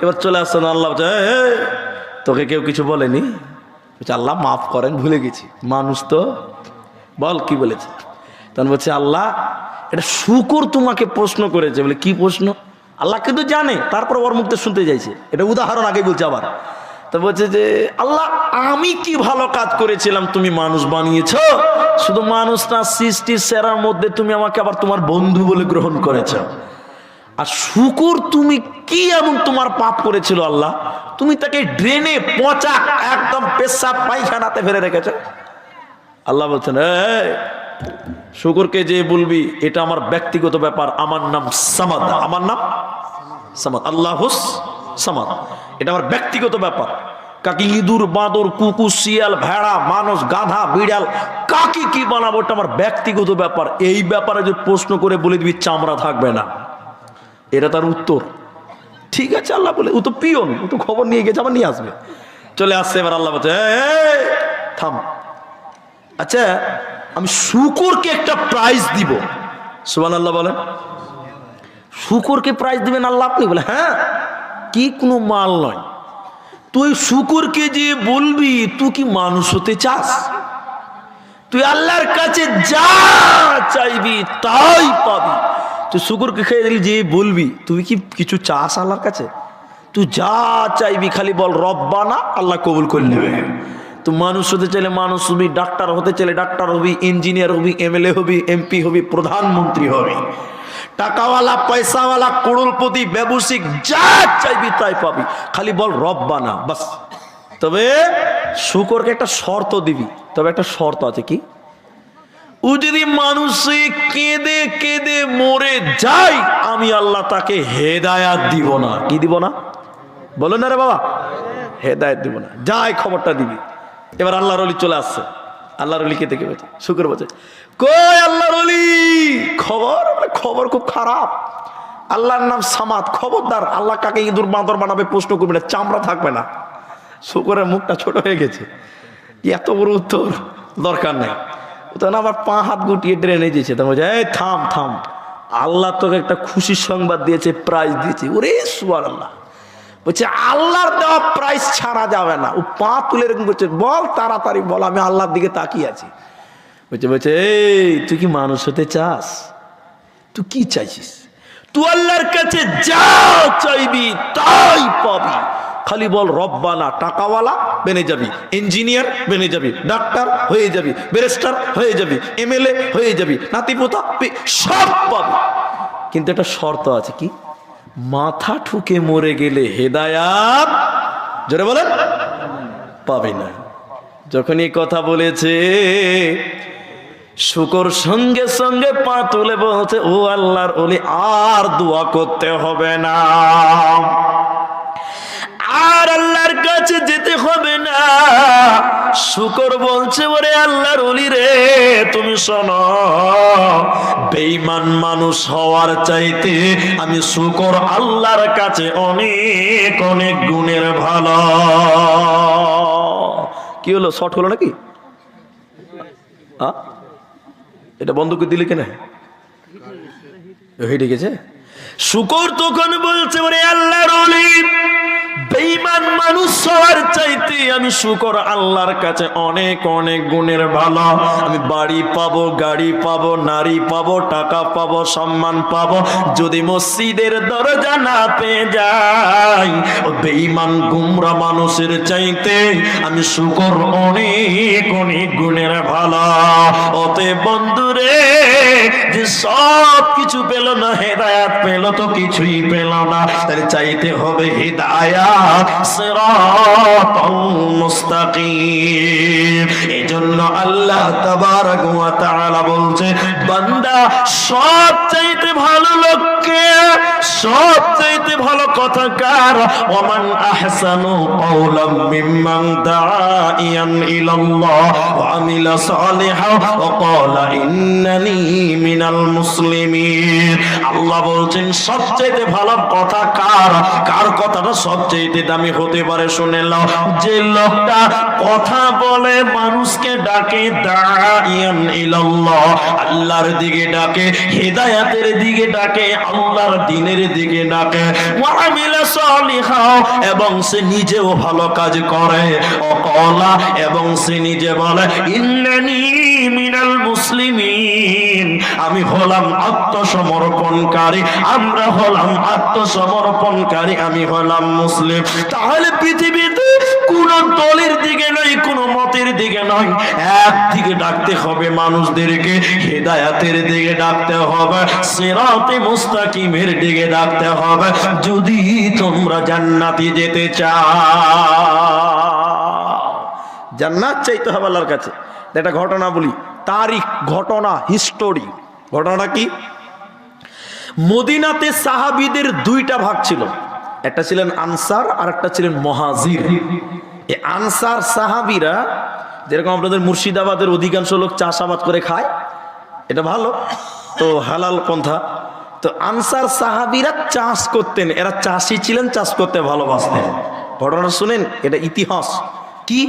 এবার চলে আসছেন আল্লাহ বলছে তোকে কেউ কিছু বলেনি? বলছে আল্লাহ মাফ করেন, ভুলে গেছি, মানুষ তো। বল কি বলেছে? তখন বলছে আল্লাহ এটা শুকর তোমাকে প্রশ্ন করেছে। বলে কি প্রশ্ন? আল্লাহ কিন্তু জানে, তারপর ওর মুখতে শুনতে চাইছে। এটা উদাহরণ আগে বলছে আবার। তো বলছে যে আল্লাহ আমি কি ভালো কাজ করেছিলাম তুমি মানুষ বানিয়েছ? শুধু মানুষ না, সৃষ্টির সেরার মধ্যে তুমি আমাকে আবার তোমার বন্ধু বলে গ্রহণ করেছ। আর শুকর তুমি কি এমন তোমার পাপ করেছিল আল্লাহ, তুমি তাকে ড্রেনে পচা একদম পেশাব পায়খানাতে ফেলে রেখেছ। আল্লাহ বলছেন শুকরকে যে বলবি এটা আমার ব্যক্তিগত ব্যাপার, আমার নাম সামাদ, আমার নাম সামাদ, আল্লাহুস সামাদ, এটা আমার ব্যক্তিগত ব্যাপার। কাকি ইঁদুর বাঁদর কুকুর শিয়াল ভেড়া মানুষ গাধা বিড়াল কাকে কি বানাবো এটা আমার ব্যক্তিগত ব্যাপার। এই ব্যাপারে যে প্রশ্ন করে বলে দিবি চামড়া থাকবে না, এটা তার উত্তর। ঠিক আছে আল্লাহ বলে, ও তো পিয়ন, ও তো খবর নিয়ে গেছে, আবার নিয়ে আসবে। চলে আসছে। এবার আল্লাহ বলছে থাম, আচ্ছা আমি শুকরকে একটা প্রাইজ দিব। সুবহানাল্লাহ বলেন। শুকরকে প্রাইজ দিবেন আল্লাহ আপনি? বলে হ্যাঁ। কি কোনো মাল নয়, তুই শুকরকে যে বলবি তুই কি মানুষ হতে চাস? তুই আল্লাহর কাছে যা চাইবি তাই পাবি। তুই শুকরকে খেয়ে দিলি যে বলবি তুই কি কিছু চাস আল্লাহর কাছে? তুই যা চাইবি খালি বল রব্বানা, আল্লাহ কবুল করে নেবে। তুই মানুষ হতে চাইলে মানুষ হবি, ডাক্তার হতে চাইলে ডাক্তার হবি, ইঞ্জিনিয়ার হবি, এমএলএ হবি, এমপি হবি, প্রধানমন্ত্রী হবি, টাকাওয়ালা পয়সাওয়ালা করোড়পতি ব্যবসায়িক যা চাইবি তাই পাবি, খালি বল রব্বানা বাস। তবে শুকরকে একটা শর্ত দিবি, তবে একটা শর্ত আছে। কি? ও যদি মানুষে কেঁদে কেঁদে মরে যায় আমি আল্লাহ তাকে হেদায়াত দিব না। কি দিব না? বলো না রে বাবা, হেদায়াত দিব না। যাই খবরটা দিবি। এবার আল্লাহর ওলি চলে আসছে। আল্লাহর ওলি কে দেখে বলছে? শুকর বলছে কই আল্লাহর ওলি, খবর? খবর খুব খারাপ। আল্লাহর নাম সামাদ, খবরদার আল্লাহ কাকে ইঁদুর বাঁদর বানাবে প্রশ্ন করবে না, চামড়া থাকবে না। শুকরের মুখটা ছোট হয়ে গেছে, এত বড় উত্তর দরকার নেই। তখন আবার পা হাত গুটিয়ে ড্রেনে দিয়েছে। তখন বলছে এই থাম থাম, আল্লাহ তোকে একটা খুশির সংবাদ দিয়েছে, প্রাইজ দিয়েছে। ওরে সুবহানাল্লাহ। বলছে আল্লাহর দেওয়া প্রাইজ ছাড়া যাবে না। ও পা তুলে এরকম করছে, বল তাড়াতাড়ি বল, আমি আল্লাহর দিকে তাকিয়ে আছি। বলছে এই তুই কি মানুষ হতে চাস? তুই কি চাইছিস? তুই আল্লাহর কাছে যা চাইবি তাই পাবি, খালি বল রব্বানা। টাকাওয়ালা বেনে যাবি, ইঞ্জিনিয়ার বেনে যাবি, ডাক্তার হয়ে যাবি, ব্যারিস্টার হয়ে যাবি, এমএলএ হয়ে যাবি, নাতিপোতা সব পাবি। কিন্তু একটা শর্ত আছে। কি? মাথা ঠুকে মরে গেলে হেদায়াত, জোরে বলেন, পাবি না। যখন এই কথা বলেছে শুকর সঙ্গে সঙ্গে পা তুলে বলছে ও আল্লাহর ওলি আর দোয়া করতে হবে না, আর আল্লাহর কাছে যেতে হবে না। শুকর বলছে ওরে আল্লাহর ওলি রে, তুমি শোনো, বেঈমান মানুষ হওয়ার চাইতে আমি শুকর আল্লাহর কাছে অনেক অনেক গুণের ভালো। কি হলো, শর্ট হলো নাকি? এটা বন্ধ করে দিলে কেন? হেঁটে গেছে। শুকর তখন বলছে ওরে আল্লাহর ওলি, বেঈমান মানুষ হওয়ার চাইতে আমি শুকর আল্লাহর কাছে অনেক অনেক গুণের ভালো। আমি বাড়ি পাবো, গাড়ি পাবো, নারী পাবো, টাকা পাবো, সম্মান পাবো। যদি মসজিদের দরজা না পেয়ে যাই, ও বেঈমান গুমরা মানুষের চাইতে আমি শুকর অনেক অনেক গুণের ভালো। অতএব বন্ধুরে, যে সব কিছু পেল না, হেদায়াত পেল তো কিছুই পেল না, তাহলে চাইতে হবে হেদায়াত, সিরাতাল মুস্তাকিম। এজন্য আল্লাহ তাবারক ওয়া তাআলা বলছে, বান্দা সব চাইতে ভালো লোক কে? সবচেয়ে ভালো কথা কার? ওমান আহসানু কাওলাম মিম্মান দাআ ইলাল্লাহ ওয়া আমিলা সালিহান ওয়া ক্বালা ইন্নানি মিনাল মুসলিমিন। আল্লাহ বলছেন সবচেয়ে ভালো কথা কার? কার কথাটা সবচেয়ে দামি হতে পারে? শুনে নাও, যে লোকটা কথা বলে মানুষকে ডাকে দাইয়ান ইলাল্লাহ, আল্লাহর দিকে ডাকে, হিদায়াতের দিকে ডাকে, আল্লাহর দ্বীনের দিকে ডাকে, ওয়া আমিলা সালিহান, এবং সে নিজেও ভালো কাজ করে, ও ক্বালা, এবং সে নিজে বলে ইন্নানি মিনাল মুসলিমিন, আমি হলাম আত্মসমর্পণকারী, আমরা হলাম আত্মসমর্পণকারী, আমি হলাম মুসলিম। তাহলে পৃথিবীতে কোন দলের দিকে নয়, কোন মতের দিকে নয়, একদিকে ডাকতে হবে মানুষদেরকে, হিদায়াতের দিকে ডাকতে হবে, সিরাতে মুস্তাকিমের দিকে ডাকতে হবে, যদি তোমরা জান্নাতে যেতে চাও। জান্নাত চাইতে হবে আল্লাহর কাছে। একটা ঘটনা বলি, তারিখ, ঘটনা, হিস্টোরি। ঘটনাটা কি? মদিনাতে সাহাবীদের দুইটা ভাগ ছিল, একটা ছিলেন আনসার আর একটা ছিলেন মুহাজির। এই আনসার সাহাবীরা, যেরকম আপনাদের মুর্শিদাবাদের অধিকাংশ লোক চাষাবাদ করে খায়, এটা ভালো তো, হালাল পন্থা। তো আনসার সাহাবীরা চাষ করতেন, এরা চাষি ছিলেন, চাষ করতে ভালোবাসতেন। ঘটনা শুনেন, এটা ইতিহাস। কি?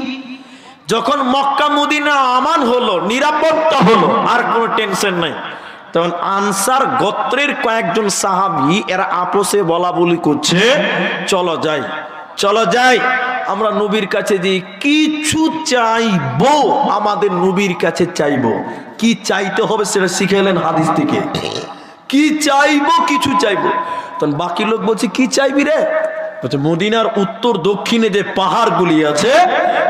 যখন মক্কা মদিনা আমান হলো, নিরাপত্তা হলো, আর কোনো টেনশন নাই, তখন আনসার গোত্রের কয়েকজন সাহাবী এরা আপোষে বলা বলি করছে, চলো যাই, চলো যাই, আমরা নবীর কাছে যে কিছু চাইবো, আমাদের নবীর কাছে চাইবো। কি চাইতে হবে সেটা শিখাইলেন হাদিস থেকে। কি চাইবো? কিছু চাইবো। তখন বাকি লোক বলছে কি চাইবি রে? বলছে মদিনার উত্তর দক্ষিণে যে পাহাড়গুলি আছে,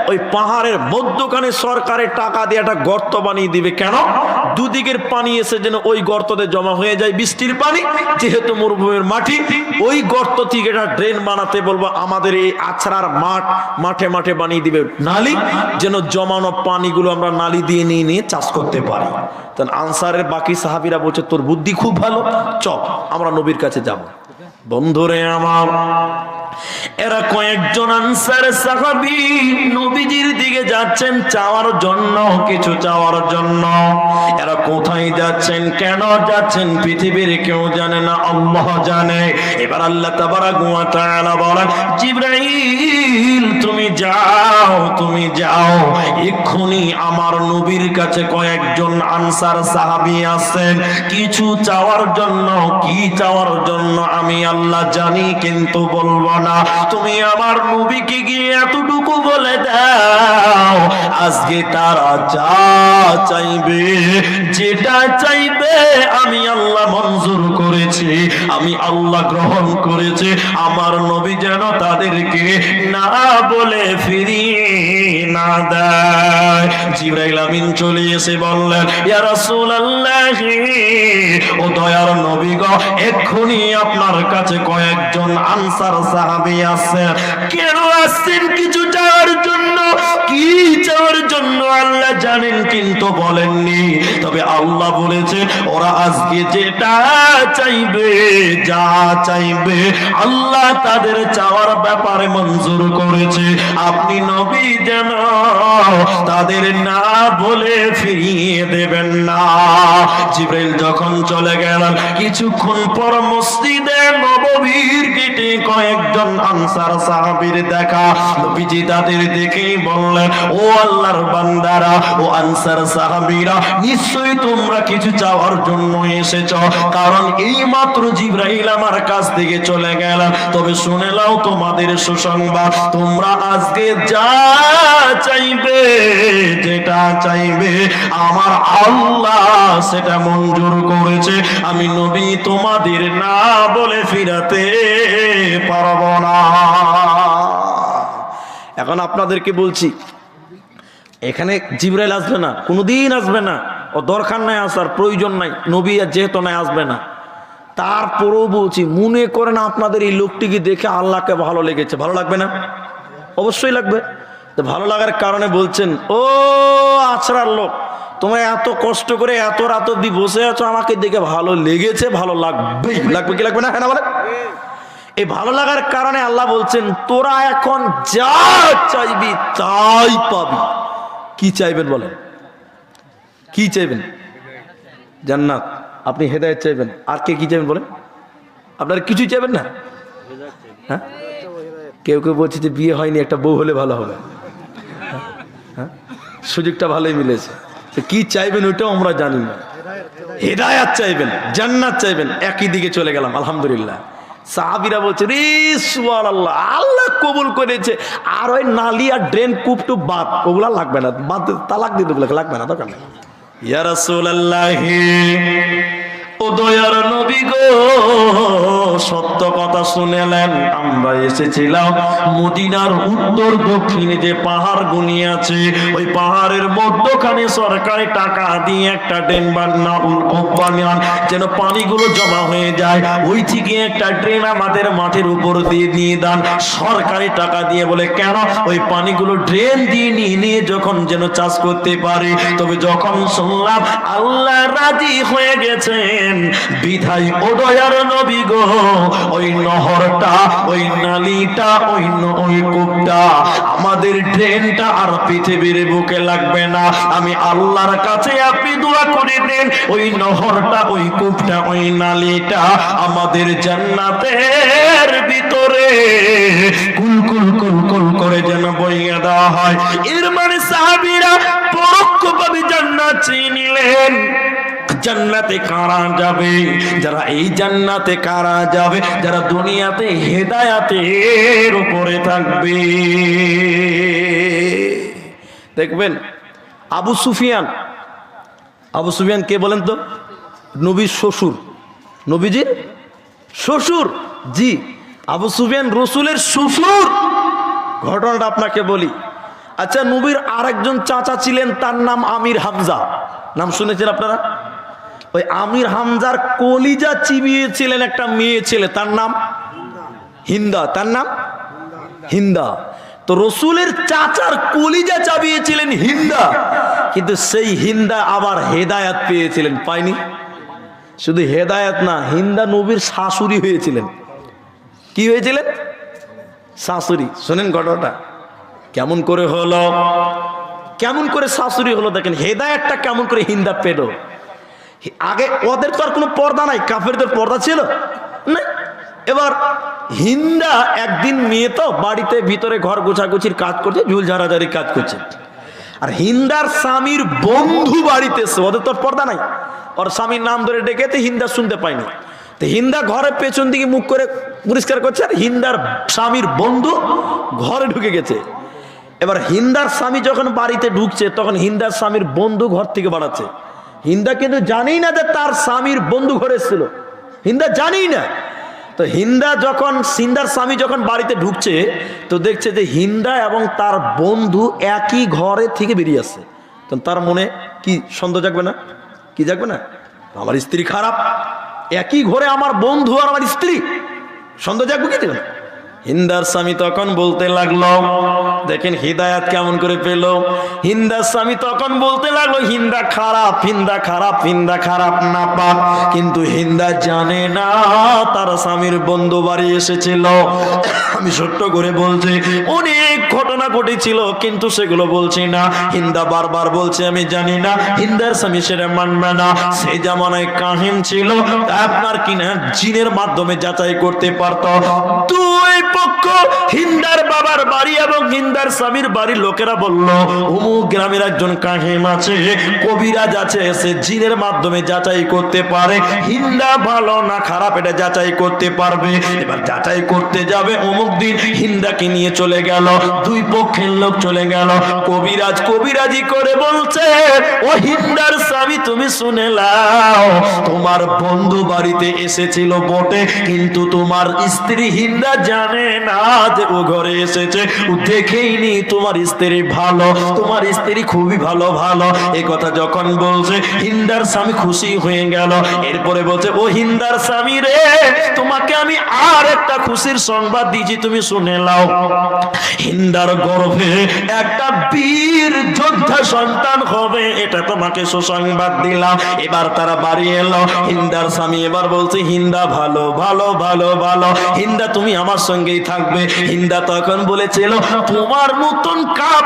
ওই পাহাড়ের মধ্যখানে সরকারের টাকা দিয়ে একটা গর্ত বানিয়ে দিবে। কেন? দুদিকের পানি এসে যেন ওই গর্ততে জমা হয়ে যায়, বৃষ্টির পানি, যেহেতু মরুভূমির মাটি, ওই গর্ত থেকে একটা ড্রেন বানাতে বলবো। আমাদের এই আছড়ার মাঠে মাঠে বানিয়ে দিবে নালি, যেন জমানো পানিগুলো আমরা নালি দিয়ে নিয়ে নিয়ে চাষ করতে পারি। তখন আনসারের বাকি সাহাবীরা বলছে তোর বুদ্ধি খুব ভালো, চল আমরা নবীর কাছে যাব। বন্ধুরে আমার, এরা কয়েকজন আনসার সাহাবী নবীজির দিকে যাচ্ছেন চাওয়ার জন্য, কিছু চাওয়ার জন্য। এরা কোথায় যাচ্ছেন, কেন যাচ্ছেন, পৃথিবীর কেউ জানে না, আল্লাহ জানে। এবার আল্লাহ তাবারাক ওয়া তাআলা বলেন, জিবরাইল তুমি যাও, তুমি যাও, এক্ষুনি আমার নবীর কাছে কয়েকজন আনসার সাহাবী আছেন কিছু চাওয়ার জন্য। কি চাওয়ার জন্য আমি আল্লাহ জানি, কিন্তু বলবো না। তুমি আমার নবীকে গিয়ে এতটুকু বলে দাও, আজকে তারা যা চাইবে, যেটা চাইবে, আমি আল্লাহ মঞ্জুর করেছি, আমি আল্লাহ গ্রহণ করেছি। আমার নবী যেন তাদেরকে না বলে ফিরিয়ে না দেয়। জিবরাইল আমিন চলে এসে বললেন, ইয়া রাসূলুল্লাহ, ও দয়ার নবী গো, এক্ষুনি আপনার কাছে কয়েকজন আনসার সাহাবী আছে। কেন আসছেন? কিছু চাওয়ার জন্য। কি চাওয়ার জন্য আল্লাহ জানেন, কিন্তু বলেননি। তবে আল্লাহ বলেছে ওরা আজকে যেটা চাইবে, যা চাইবে, আল্লাহ তাদের চাওয়ার ব্যাপারে মঞ্জুর করেছে। আপনি নবী যেন তাদের না বলে ফিরিয়ে দেবেন না। জিবরাইল যখন চলে গেলেন, কিছুক্ষণ পর মসজিদে নববীর গেটে কয়েকজন আনসার সাহাবীর দেখা। নবীজি তাদের দেখেই বললেন, ও আল্লাহর বান্দারা, ও আনসার সাহাবীরা, নিশ্চয়ই তোমরা কিছু চাওয়ার জন্য এসেছো, কারণ এই মাত্র জিবরাইল আমার কাছ থেকে চলে গেলেন। তবে শুনে নাও তোমাদের সুসংবাদ, তোমরা আজকে যা চাইবে, যেটা চাইবে, আমার আল্লাহ সেটা মঞ্জুর করেছে। আমি নবী তোমাদের না বলে ফিরাতে পারবো না। এখন আপনাদেরকে বলছি, এখানে জিবরাইল আসবে না, কোনোদিন আসবে না, ও দরকার নাই, আসার প্রয়োজন নাই, নবী যেহেতু নাই আসবে না। তারপরেও বলছি, মনে করেন আপনাদের এই লোকটিকে দেখে আল্লাহকে ভালো লেগেছে, ভালো লাগবে না? অবশ্যই লাগবে। তো ভালো লাগার কারণে বলছেন, ও আছড়ার লোক, তোমরা এত কষ্ট করে এত রাত অব্দি বসে আছো, আমাকে দেখে ভালো লেগেছে, ভালো লাগবেই, লাগবে কি লাগবে না? হ্যাঁ না বলে? এই ভালো লাগার কারণে আল্লাহ বলছেন তোরা এখন যা চাইবি তাই পাবি। কি চাইবেন বলেন? কি চাইবেন? জান্নাত। আপনি হেদায়েত চাইবেন। আর কে কি চাইবেন বলেন? আপনারা কিছুই চাইবেন না? হ্যাঁ, কেউ কেউ বলছে যে বিয়ে হয়নি, একটা বউ হলে ভালো হবে। হ্যাঁ, সুযোগটা ভালোই মিলেছে। কি চাইবেন ওইটাও আমরা জানি না। হেদায়েত চাইবেন, জান্নাত চাইবেন, একই দিকে চলে গেলাম। আলহামদুলিল্লাহ। সাহাবীরা বলছে রে সুবহানাল্লাহ, আল্লাহ কবুল করেছে। আর ওই নালি আর ড্রেন কূপ টুপ বাদ, ওগুলা লাগবে না, বাদ তালাক দিয়ে দেবো, লাগবে না, দরকার নেই। ইয়া রাসূলুল্লাহ, ও দয়ার নবী গো, সত্য কথা শুনেলেন। আমরা এসেছিলাম মদিনার উত্তর দক্ষিণে যে পাহাড় গুনি আছে, ওই পাহাড়ের মধ্যখানে সরকারি টাকা দিয়ে একটা ড্রেন বানান, যেন পানিগুলো জমা হয়ে যায়। ওই থেকে একটা ড্রেন আমাদের মাঠের উপর দিয়ে দিয়ে দেন সরকারি টাকা দিয়ে। বলে কেন? ওই পানিগুলো ড্রেন দিয়ে নিয়ে যখন যেন চাষ করতে পারে। তবে যখন শুনলাম আল্লাহ রাজি হয়ে গেছেন, বিধাই ও দয়ার নবী গো, ওই নহরটা, ওই নালীটা, ওই কূপটা, আমাদের ড্রেনটা আর পৃথিবীর বুকে লাগবে না। আমি আল্লাহর কাছে আপনি দোয়া করে দেন, ওই নহরটা, ওই কূপটা, ওই নালীটা আমাদের জান্নাতের ভিতরে কুল কুল কুল কুল করে যেন বইয়ে দেওয়া হয়। এর মানে সাহাবীরা পরোক্ষভাবে জান্নাত চেয়ে নিলেন। জান্নাতে কারা যাবে? যারা এই জান্নাতে কারা যাবে? যারা দুনিয়াতে হেদায়েতের উপরে থাকবে। দেখবেন আবু সুফিয়ান, আবু সুফিয়ান কে বলেন তো? নবীর শ্বশুর, নবীজির শ্বশুর। জি, আবু সুফিয়ান রসুলের শ্বশুর। ঘটনাটা আপনাকে বলি। আচ্ছা, নবীর আরেকজন চাচা ছিলেন, তার নাম আমির হামজা। নাম শুনেছেন আপনারা? ওই আমির হামজার কলিজা চিবিয়েছিলেন একটা মেয়ে ছেলে, তার নাম হিন্দা। তার নাম হিন্দা। তো রসুলের চাচার কলিজা চাবিয়েছিলেন হিন্দা, কিন্তু সেই হিন্দা আবার হেদায়েত পেয়েছিলেন। পায়নি? শুধু হেদায়েত না, হিন্দা নবীর শাশুড়ি হয়েছিলেন। কি হয়েছিলেন? শাশুড়ি। শোনেন ঘটনাটা কেমন করে হলো, কেমন করে শাশুড়ি হলো। দেখেন হেদায়েতটা কেমন করে হিন্দা পেল। আগে ওদের তো আর কোনো পর্দা নাই, কাফেরদের পর্দা ছিল না। এবার হিন্দা একদিন মেয়ে তো বাড়িতে ভিতরে ঘর গোছাগুছির কাজ করছে, ঝুল ঝাড়াঝাড়ি কাজ করছে। আর হিন্দার স্বামীর বন্ধু বাড়িতে এসে, ওদের তো পর্দা নাই, ওর স্বামীর নাম ধরে ডেকেতে হিন্দা শুনতে পায়নি। তো হিন্দা ঘরের পেছন দিকে মুখ করে পরিষ্কার করছে, আর হিন্দার স্বামীর বন্ধু ঘরে ঢুকে গেছে। এবার হিন্দার স্বামী যখন বাড়িতে ঢুকছে, তখন হিন্দার স্বামীর বন্ধু ঘর থেকে বাড়াচ্ছে। হিন্দা কিন্তু জানেই না যে তার স্বামীর বন্ধু ঘরে ছিল, হিন্দা জানেই না। তো হিন্দা যখন, হিন্দার স্বামী যখন বাড়িতে ঢুকছে, তো দেখছে যে হিন্দা এবং তার বন্ধু একই ঘরে থেকে বেরিয়ে আসছে। তো তার মনে কি সন্দেহ জাগবে না? কি জাগবে না? আমার স্ত্রী খারাপ, একই ঘরে আমার বন্ধু আর আমার স্ত্রী, সন্দেহ জাগবে কি দেবে না? হিন্দার স্বামী তখন বলতে লাগলো, দেখেন হিদায়াত কেমন করে পেল। হিন্দার স্বামী তখন বলতে লাগলো, হিন্দা খারাপ, হিন্দা খারাপ, হিন্দা খারাপ না পাক, কিন্তু হিন্দা জানে না তার স্বামীর বন্ধু বাড়ি এসেছিল। আমি সত্য করে বলছি, অনেক ঘটনা ঘটেছিল, কিন্তু সেগুলো বলছি না। হিন্দা বারবার বলছে আমি জানি না। হিন্দার স্বামী সেটা মানবে না। সেই জামানায় কাহিন ছিল, আপনার কিনা জিনের মাধ্যমে যাচাই করতে পারত। দুই পক্ষ, হিন্দার বাবার বাড়ি এবং হিন্দার স্বামীর বাড়ির লোকেরা বলল, অমুক গ্রামের একজন কাহিম আছে, কবিরাজ আছে, সে জিনের মাধ্যমে যাচাই করতে পারে হিন্দা ভালো না খারাপ, এটা যাচাই করতে পারবে। এবার যাচাই করতে যাবে অমুক দিন, হিন্দাকে নিয়ে চলে গেল, দুই পক্ষের লোক চলে গেল। কবিরাজ কবিরাজি করে বলছে, ও হিন্দার স্বামী তুমি শুনে নাও, তোমার বন্ধু বাড়িতে এসেছিল বটে, কিন্তু তোমার স্ত্রী হিন্দা জানে না যে ও ঘরে এসেছে, ও দেখেইনি তোমার স্ত্রী ভালো, তোমার স্ত্রী খুবই ভালো ভালো। এই কথা যখন বলছে হিন্দার স্বামী খুশি হয়ে গেল। এরপরে বলছে ও হিন্দার স্বামী রে, তোমাকে আমি আর একটা খুশির সংবাদ দিয়েছি, তুমি শুনে নাও। হিন্দার গর্ভে একটা বীর যোদ্ধা সন্তান হবে, এটা তোমাকে সুসংবাদ দিলাম। এবার তারা বাড়ি এলো। হিন্দার স্বামী এবার বলছে হিন্দা ভালো ভালো ভালো ভালো, হিন্দা তুমি আমার সঙ্গেই থাকবে। হিন্দা তখন বলেছিল তোমার মতন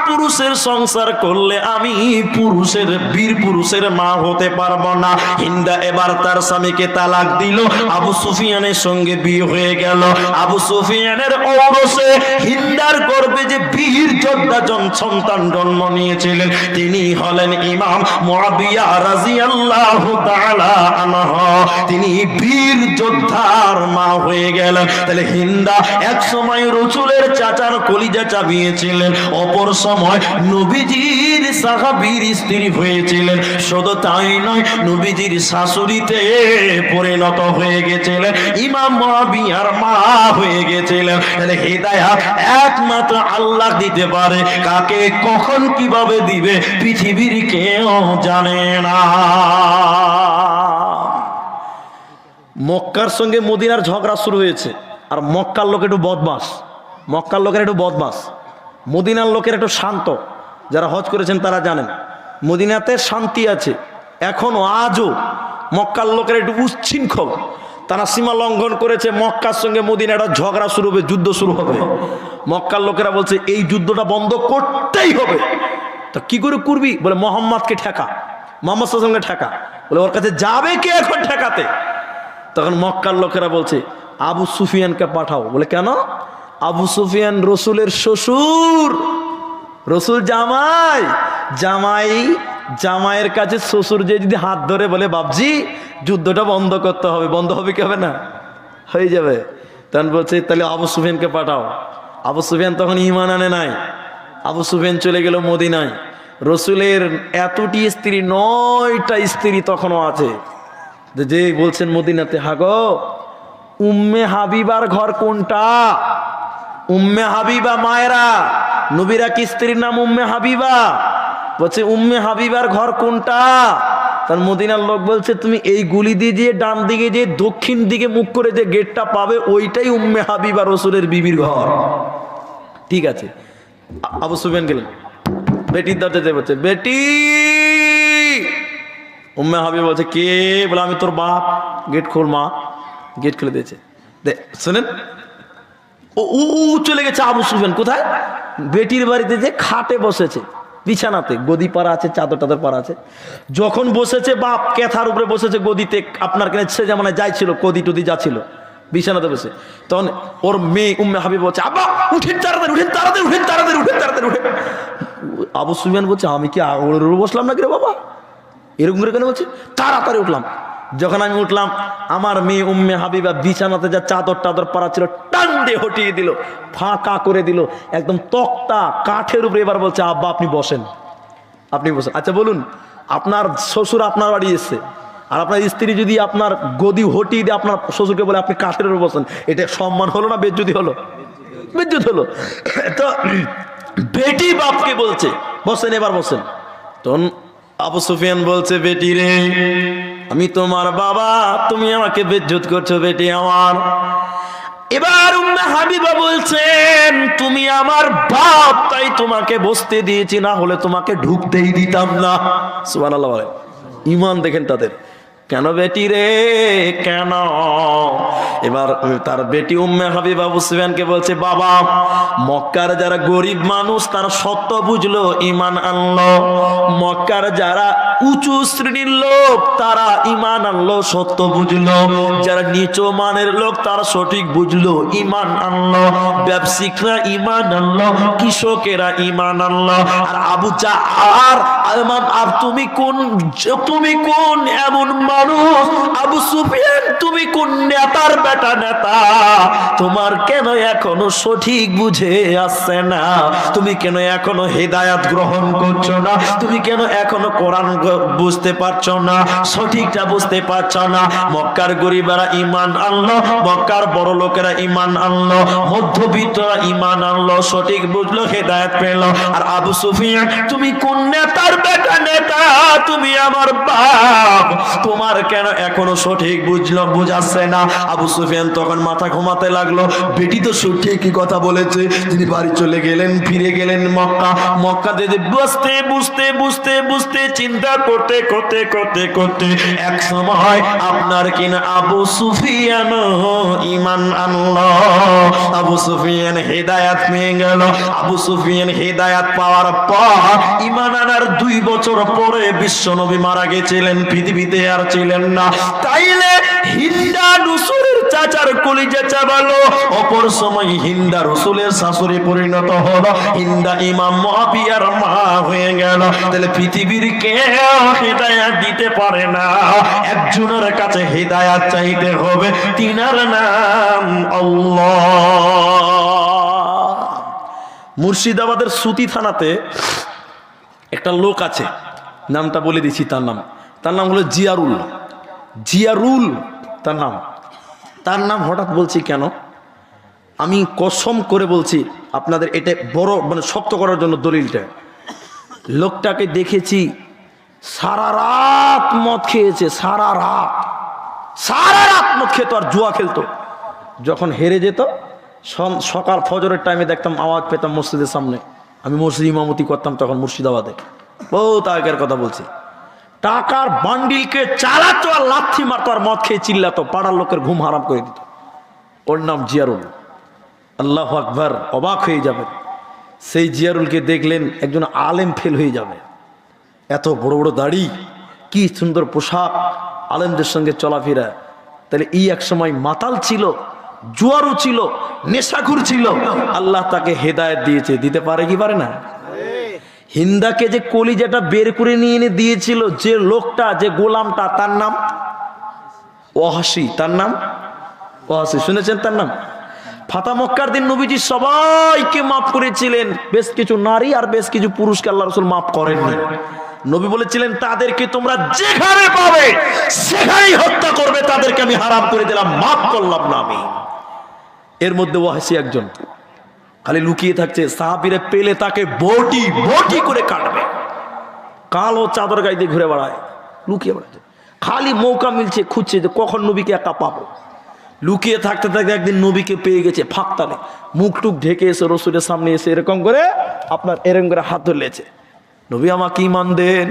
পুরুষের সংসার করলে আমি পুরুষের বীর পুরুষের মা হতে পারবো না। হিন্দা এবার তার স্বামীকে তালাক দিল। আবু সুফিয়ানের সঙ্গে বিয়ে হয়ে গেল। আবু সুফিয়ানের ঔরসে হিন্দার গর্ভে যে বীর যোদ্ধা সন্তান জন্ম নিয়েছিলেন তিনি হলেন ইমাম মুআবিয়া রাদিয়াল্লাহু তাআলা আনহু। তিনি বীর যোদ্ধার মা হয়ে গেলেন। তাহলে হিন্দা এক সময় রাসূলের চাচার কলিজা চাবিয়েছিলেন, অপর সময় নবীজির সাহাবীর স্ত্রী হয়েছিলেন। শুধু তাই নয়, নবীজির শাশুড়িতে পরিণত হয়ে গেছিলেন, ইমাম মুআবিয়ার মা হয়ে গেছিলেন। তাহলে হিদায়াত একমাত্র আল্লাহ দিতে পারে, কাকে কখন কিভাবে দিবে পৃথিবীর কেউ জানে না। মক্কার সঙ্গে মদিনার ঝগড়া শুরু হয়েছে, আর মক্কার লোক একটু বদমাস, মক্কার লোকের একটু বদমাস, মদিনার লোকের একটু শান্ত। যারা হজ করেছেন তারা জানেন মদিনাতে শান্তি আছে এখনো, আজও। মক্কার লোকের একটু উচ্ছৃঙ্খল, তারা সীমা লঙ্ঘন করেছে। মক্কার সঙ্গে মদিনার একটা ঝগড়া শুরু হবে, যুদ্ধ শুরু হবে। মক্কার লোকেরা বলছে এই যুদ্ধটা বন্ধ করতেই হবে। তা কি করে করবি? বলে মোহাম্মদকে ঠেকা, মোহাম্মদ সঙ্গে ঠেকা। বলে ওর কাছে যাবে কে এখন ঠেকাতে? তখন মক্কার লোকেরা বলছে আবু সুফিয়ানকে পাঠাও। বলে কেন? আবু সুফিয়ান রসুলের শ্বশুর, রসুল জামাই, জামাইয়ের কাছে শ্বশুর যে যদি হাত ধরে বলে বাপজি যুদ্ধটা বন্ধ করতে হবে, বন্ধ হবে কি হবে না? হয়ে যাবে। তখন বলছে তাহলে আবু সুফিয়ানকে পাঠাও। আবু সুফিয়ান তখন ঈমান আনে নাই। আবু সুফিয়ান চলে গেল মদিনায়। রসুলের এতটি স্ত্রী, 9টা স্ত্রী তখনও আছে। যে বলছেন মদিনাতে, হাগো উম্মে হাবিবার ঘর কোনটা? উম্মে হাবিবা মায়েরা, নবীরা কি স্ত্রীর নাম উম্মে হাবিবা? বলছে উম্মে হাবিবার ঘর কোনটা? তার মদিনার লোক বলছে তুমি এই গুলি দিয়ে যে ডান দিকে যে দক্ষিণ দিকে মুখ করে যে গেটটা পাবে ওইটাই উম্মে হাবিবা রসুলের বিবির ঘর। ঠিক আছে। আবু সুফিয়ান গেলেন, বেটির দরজাতে বলছে বেটি। উম্মে হাবিবা বলছে কে? বলে আমি তোর বাপ। গেট খোল মা। গেট খুলে দিয়েছে। শোনেন, ও চলে গেছে আবু সুফিয়ান কোথায়? বেটির বাড়িতে যে খাটে বসেছে, বিছানাতে গদি পাড়া আছে, চাদর টাদর পাড়া আছে। যখন বসেছে বাপ কেথার উপরে বসেছে গদিতে, আপনার কেন সে যেমন যাই ছিল গদি টদি যা ছিল, বিছানাতে বসে। তখন ওর মেয়ে উম্মে হাবিব বলছে আব্বা উঠেন তাড়াতাড়ি, উঠেন তাড়াতাড়ি, উঠেন তাড়াতাড়ি, উঠেন তাড়াতাড়ি, উঠেন। আবু সুফিয়ান বলছে আমি কি আগুনের বসলাম নাকি রে বাবা? এরকম করে কেন বলছে? তাড়াতাড়ি উঠলাম। যখন আমি উঠলাম, আমার মেয়ে উম্মে হাবিবা বিছানাতে যা চাদর টাদর পাড়া ছিল টান দিয়ে হটিয়ে দিল, ফাঁকা করে দিল, একদম তক্তা কাঠের উপরে। এবার বলছে আব্বা আপনি বসেন, আপনি বসেন। আচ্ছা বলুন, আপনার শ্বশুর আপনার বাড়ি এসছে, আর আপনার স্ত্রী যদি আপনার গদি হটিয়ে দিয়ে আপনার শ্বশুরকে বলে আপনি কাঠের উপরে বসেন, এটা সম্মান হলো না বেজ্জতি হলো? বেজ্জতি হলো। তো বেটি বাপকে বলছে বসেন, এবার বসেন। তখন আবু সুফিয়ান বলছে বেটি রে, আমি তোমার বাবা, তুমি আমাকে বেজ্জত করছো বেটি আমার। এবার উম্মে হাবিবা বলছেন তুমি আমার বাপ, তাই তোমাকে বসতে দিয়েছি, না হলে তোমাকে ঢুকতেই দিতাম না। সুবহানাল্লাহ বলেন। ঈমান দেখেন তাদের। কেন বেটি রে কেন? এবার তার বেটি উম্মে হাবিবা আবু সুফিয়ানকে বলছে বাবা, মক্কার যারা গরিব মানুষ তারা সত্য বুঝলো, ঈমান আনলো। মক্কার যারা উঁচু শ্রেণীর লোক তারা ঈমান আনলো, সত্য বুঝলো। যারা নিচু মানের লোক তারা সঠিক বুঝলো, ঈমান আনলো। ব্যবসায়িকরা ঈমান আনলো, কৃষকেরা ঈমান আনলো। আর আবু জাহর তুমি কোন এমন মানুষ, আবু সুফিয়ান তুমি কোন নেতার বেটা নেতা, তোমার কেন এখনো সঠিক বুঝে আসছে না? তুমি কেন এখনো হেদায়াত গ্রহণ করছো না? তুমি কেন এখনো কোরআন বুঝতে পারছো না? সঠিকটা বুঝতে পারছো না? মক্কার গরিবেরা ঈমান আনলো, মক্কার বড় লোকেরা ঈমান আনলো, মধ্যবিত্তরা ঈমান আনলো, সঠিক বুঝলো, হেদায়েত পেল। আর আবু সুফিয়ান তুমি কোন নেতার বেটা নেতা, তুমি আমার বাপ, তোমার কেন এখনো সঠিক বুঝাচ্ছে না? আবু সুফিয়ান তখন মাথা ঘুমাতে লাগলো, বেটি তো সঠিকই কথা বলেছে। তিনি বাড়ি চলে গেলেন, ফিরে গেলেন মক্কা। মক্কাতে বুঝতে বুঝতে বুঝতে বুঝতে চিন্তা করতে করতে করতে করতে এক সময় আপনার কিনা আবু সুফিয়ান ঈমান আনলো, আবু সুফিয়ান হেদায়েত পেয়ে গেল। আবু সুফিয়ান হেদায়েত পাওয়ার পর ঈমান আনার 2 বছর পরে বিশ্বনবী মারা গেছিলেন, পৃথিবীতে আর ছিলেন না। তাইলে হিন্দা রাসূলের চাচার কলিজা চাবালো, অপর সময় হিন্দা রাসূলের শাশুড়ি পরিণত হলো, হিন্দা ইমাম মুআবিয়ার মা হয়ে গেল। তাহলে পৃথিবীর কেউ হেদায়েত দিতে পারে না, একজনের কাছে হেদায়েত চাইতে হবে, তিনার নাম আল্লাহ। মুর্শিদাবাদের সুতি থানাতে একটা লোক আছে, নামটা বলে দিচ্ছি, তার নাম হলো জিয়ারুল। জিয়ারুল তার নাম হঠাৎ বলছি কেন, আমি কসম করে বলছি আপনাদের, এটা বড় মানে শক্ত করার জন্য দলিলটা। লোকটাকে দেখেছি সারা রাত মদ খেয়েছে, সারা রাত মদ খেত আর জুয়া খেলতো। যখন হেরে যেত সকাল ফজরের টাইমে দেখতাম আওয়াজ পেতাম মসজিদের সামনে। আমি মসজিদ ইমামতি করতাম তখন মুর্শিদাবাদে, বহুত আগের কথা বলছি। টাকার বান্ডিলকে চালাতো আর লাথি মারতো আর মদ খেয়ে চিল্লাতো, পাড়ার লোকের ঘুম হারাম করে দিত। ওর নাম জিয়ারুল। আল্লাহু আকবার, অবাক হয়ে যাবে। সেই জিয়ারুলকে দেখলেন একজন আলেম ফেল হয়ে যাবে। এত বড় বড় দাড়ি, কি সুন্দর পোশাক, আলেমদের সঙ্গে চলাফেরা। তাহলে এই এক সময় মাতাল ছিল, জুয়ারু ছিল, নেশাখুর ছিল। আল্লাহ তাকে হেদায়েত দিয়েছে, দিতে পারে কি পারে না? হিন্দাকে যে কলিজাটা বের করে নিয়ে এনে দিয়েছিল যে লোকটা, যে গোলামটা, তার নাম ওয়াহাশী। তার নাম ওয়াহাশী, শুনেছেন তার নাম? ফাতা মক্কার দিন নবীজি সবাইকে মাফ করেছিলেন, বেশ কিছু নারী আর বেশ কিছু পুরুষকে আল্লাহ রাসূল মাফ করেননি। নবী বলেছিলেন তাদেরকে তোমরা যেখানে পাবে সেখানেই হত্যা করবে, তাদেরকে আমি হারাম করে দিলাম, মাফ করলাম না আমি। এর মধ্যে ওয়াহাশী একজন খালি লুকিয়ে থাকছে, সাহাবীরা পেলে তাকে বটি বটি করে কাটবে। কালো চাদর গায়ে দিয়ে ঘুরে বেড়ায়, লুকিয়ে বেড়াচ্ছে, খালি মৌকা মিলছে, খুঁজছে যে কখন নবীকে একা পাবো। লুকিয়ে থাকতে থাকতে একদিন নবীকে পেয়ে গেছে ফাঁকতালে, মুখ টুক ঢেকে এসে রসুলের সামনে এসে এরকম করে আপনার এরকম করে হাত ধরেছে, নবী আমাকে ঈমান দেন।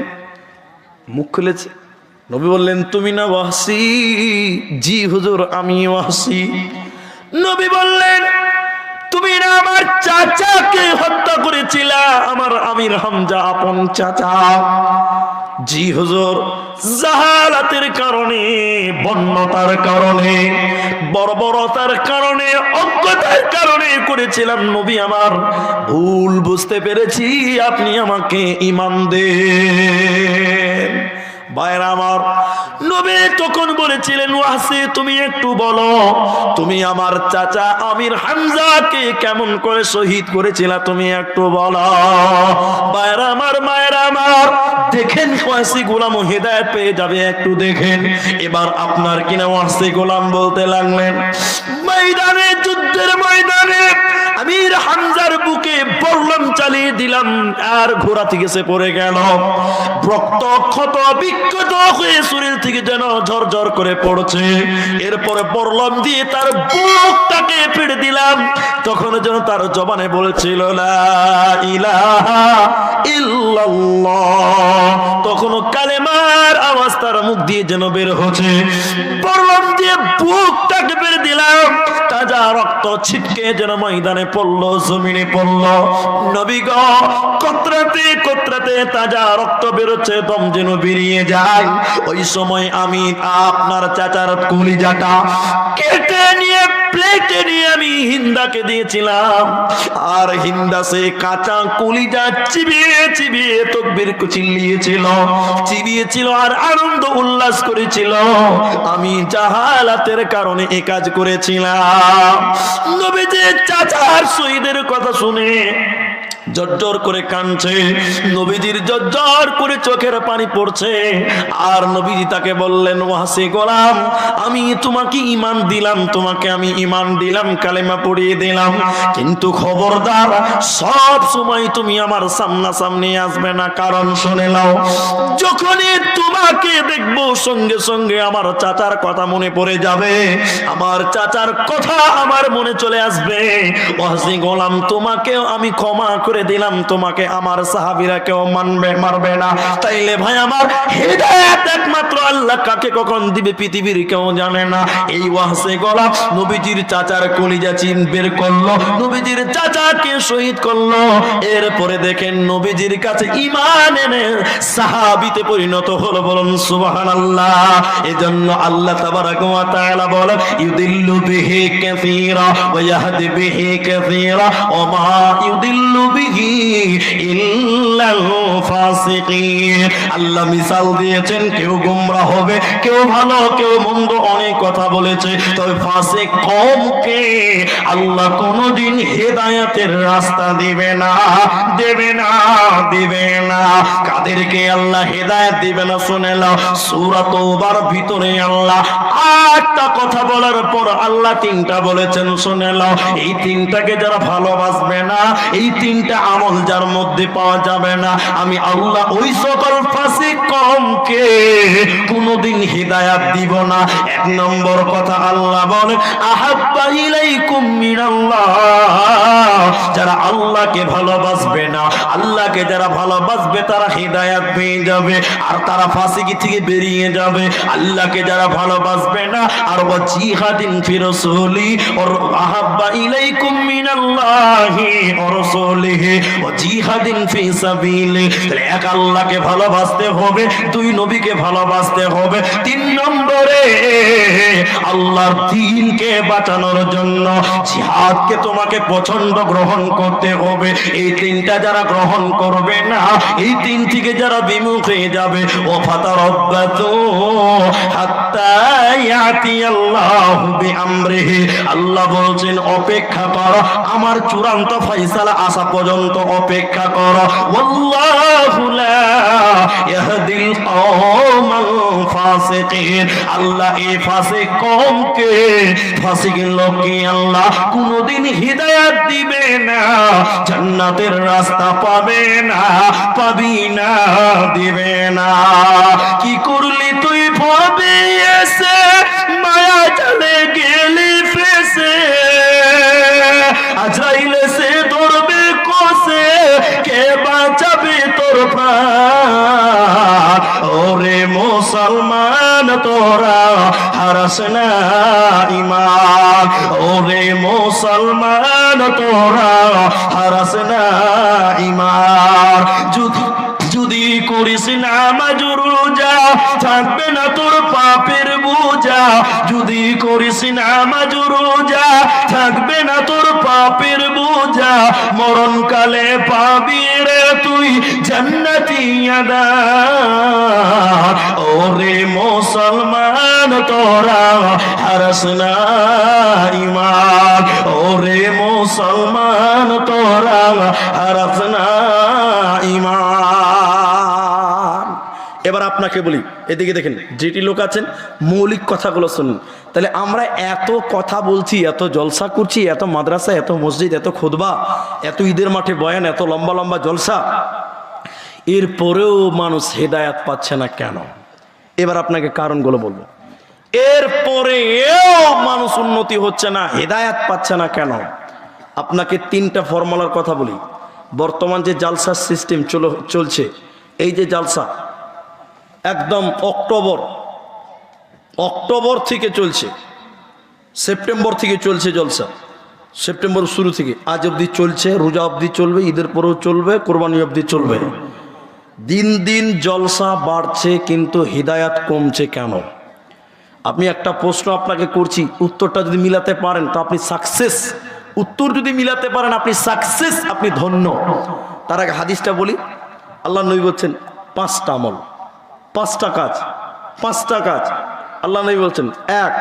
মুখ খুলেছে, নবী বললেন তুমি না ওয়াহাশী? জি হুজুর আমি ওয়াহাশী। নবী বললেন তুমি না আমার চাচাকে হত্যা করেছিলা, আমার আমির হামজা আপন চাচা? জি হুজুর, জাহালাতের কারণে, বন্যতার কারণে, বর্বরতার কারণে, অজ্ঞতার কারণে করেছিলাম নবী আমার, ভুল বুঝতে পেরেছি, আপনি আমাকে ঈমান দেন। ভাইরা আমার, নবী তখন বলেছিলেন ওয়াহাশী তুমি একটু বলো, তুমি আমার চাচা আমির হামজাকে কেমন করে শহীদ করেছিলা, তুমি একটু বলো। ভাইরা আমার, মায়েরা আমার, দেখেন ওয়াহাশী গোলাম হেদায়েত পেয়ে যাবে, একটু দেখেন। এবার আপনার কিনা ওয়াহাশী গোলাম বলতে লাগলেন, ময়দানে, যুদ্ধের ময়দানে আমির হামজার বুকে বল্লম চালিয়ে দিলাম, আর ঘোড়া থেকে সে পড়ে গেল, রক্ত ক্ষত বিক্ষত হয়ে শরীর থেকে যেন ঝরঝর করে পড়ছে। এরপরে বল্লম দিয়ে তার বুকটাকে পেড়ে দিলাম, তখন যেন তার জবানে বলেছিল লা ইলাহা ইল্লাল্লাহ, তখনও কালেমার আওয়াজ তার মুখ দিয়ে যেন বের হচ্ছে। বল্লম দিয়ে বুকটাকে পেড়ে দিলাম, তাজা রক্ত ছিটকে যেন ময়দানে পড়লো, জমিনে পড়লো। নবী গো, কোতরাতে কোতরাতে তাজা রক্ত বেরোচ্ছে, দম যেন বেরিয়ে যায়। ওই সময় আমি আপনার চাচার কলিজাটা কেটে নিয়ে প্লেটে নিয়ে আমি হিন্দাকে দিয়েছিলাম, আর হিন্দা সে কাঁচা কলিজা চিবিয়ে চিবিয়ে তাকবীর চিল্লিয়েছিল, চিবিয়েছিল আর আনন্দ উল্লাস করেছিল। আমি জাহালাতের কারণে এই কাজ করেছিলাম। নবীজির চাচার শহীদের কথা শুনে জর্জর করে কাঁদছে, নবীজির জর্জর করে চোখের পানি পড়ছে। আর নবীজি তাকে বললেন, ওয়াসি গোলাম, আমি তোমাকে ঈমান দিলাম, তোমাকে আমি ঈমান দিলাম, কালেমা পড়িয়ে দিলাম, কিন্তু খবরদার সব সময় তুমি আমার সামনাসামনি আসবে না। কারণ শুনে নাও, যখনই তোমাকে দেখবো সঙ্গে সঙ্গে আমার চাচার কথা মনে পড়ে যাবে, আমার চাচার কথা আমার মনে চলে আসবে। ওয়াসি গোলাম, তোমাকেও আমি ক্ষমা করে দিলাম, তোমাকে আমার সাহাবীরা কেউ মারবে না। তাইলে ভাই আমার, হিদায়াত একমাত্র আল্লাহ কাকে কখন দিবে পৃথিবীর কেউ জানে না। এই ওয়াসি গোলাম নবীজির চাচার কলিজা চিন বের করলো, নবীজির চাচাকে শহীদ করলো। এরপরে দেখেন নবীজির কাছে ঈমান এনে সাহাবীতে পরিণত হলো। বলুন সুবহানাল্লাহ। এজন্য আল্লাহ তাবারাকা ওয়া তাআলা বলেন, ইউদিল্লু বিহি কাসীরা ওয়া ইয়াহদি বিহি কাসীরা ওয়া মা ইউদিল্লু বিহি ইল্লাল ফাসিকিন। আল্লাহ মিসাল দিয়েছেন, কেউ গোমরাহ হবে, কেউ ভালো, কেউ মন্দ, অনেক কথা বলেছে, তবে ফাসিক কওমকে আল্লাহ কোনদিন হেদায়েতের রাস্তা দিবে না, দেবে না, দিবে না। কাদেরকে আল্লাহ হেদায়েত দিবে না শুনে নাও। সূরা তাওবার ভিতরে আল্লাহ 8টা কথা বলার পর আল্লাহ 3টা বলেছেন, শুনে নাও। এই 3টাকে যারা ভালোবাসবে না, এই 3টা আমল যার মধ্যে পাওয়া যাবে না, আমি আল্লাহ ওই সকল ফাসিক কওমকে কোনদিন হিদায়াত দিব না। 1 নম্বর কথা আল্লাহ বলে, আহাব্বা ইলাইকুম মিনাল্লাহ, যারা আল্লাহকে ভালোবাসবে না, আল্লাহকে যারা ভালোবাসবে তারা হিদায়াত পেয়ে যাবে, আর তারা ফাসিকি থেকে বেরিয়ে যাবে। আল্লাহকে যারা ভালোবাসবে না, আর ওয়া জিহাদিন ফি রাসূলি, আর আহাব্বা ইলাইকুম মিনাল্লাহি ওয়া রাসূলিহি ওয়া জিহাদিন ফি সাবিলি। এক আল্লাহকে ভালোবাসতে হবে, 2 নবীকে ভালোবাসতে হবে, 3 নম্বরে আল্লাহর দ্বীনকে বাঁচানোর জন্য জিহাদকে তোমাকে পছন্দ গ্রহণ করতে হবে। এই 3টা যারা গ্রহণ করবে না, এই 3 থেকে যারা বিমুখ হয়ে যাবে, ও ফাতারাব্বাতু হাত্তা ইয়াতিয়াল্লাহু বিআমরিহি, আল্লাহ বলছেন অপেক্ষা করো, আমার চূড়ান্ত ফয়সালা আসা পর্যন্ত অপেক্ষা করো। ওয়াল্লাহু লা ইয়াহদিল কওমাল ফাসিকিন, আল্লাহ এই ফাসিক কওমকে, ফাসিক লোককে আল্লাহ কোনদিন হিদায়াত দিবে না, জান্নাতের রাস্তা পাবে না, পাবি না, দিবে না। কি করলি তুই ভাবে এসে, মায়া চলে গেলি ফেসে, আজরাইলে সে ধরবে কোসে, কে বাঁচাবে তোর প্রাণ। ওরে মুসলমান তোরা হারাস না ঈমান, ওরে মুসলমান তোরা হারাস না ঈমান। যদি করিস নামাজ রোজা, থাকবে না তোর পাপের বোঝা। যদি করিস নামাজ রোজা, থাকবে না তোর পাপের বোঝা। মরণকালে পাবি রে তুই জান্নাতি আদার। ওরে মুসলমান তোরা হারাস না ঈমান, ওরে মুসলমান তোরা হারাস না ঈমান। এবার আপনাকে বলি, এদিকে দেখেন, যেটি লোক আছেন মৌলিক কথাগুলো শুনুন। তাহলে আমরা এত কথা বলছি, এত জলসা করছি, এত মাদ্রাসা, এত মসজিদ, এত খুতবা, এত ঈদের মাঠে বয়ান, এত লম্বা লম্বা জলসা, এরপরেও মানুষ হেদায়াত পাচ্ছে না কেন? এবার আপনাকে কারণগুলো বলবো। এরপরেও মানুষ উন্নতি হচ্ছে না, হেদায়াত পাচ্ছে না কেন? আপনাকে 3টা ফর্মুলার কথা বলি। বর্তমান যে জালসার সিস্টেম চলছে, এই যে জালসা একদম অক্টোবর থেকে চলছে, সেপ্টেম্বর থেকে চলছে জলসা, সেপ্টেম্বর শুরু থেকে আজ অবধি চলছে, রোজা অবধি চলবে, ঈদের পরেও চলবে, কোরবানি অবধি চলবে। দিন দিন জলসা বাড়ছে, কিন্তু হিদায়াত কমছে কেন? আপনি একটা প্রশ্ন আপনাকে করছি, উত্তরটা যদি মিলাতে পারেন তো আপনি সাকসেস। উত্তর যদি মিলাতে পারেন আপনি সাকসেস, আপনি ধন্য। তার আগে হাদিসটা বলি। আল্লাহ নবী বলছেন 5টা আমল, 5টা কাজ, 5টা কাজ। আল্লাহ নবী বলছেন, এক,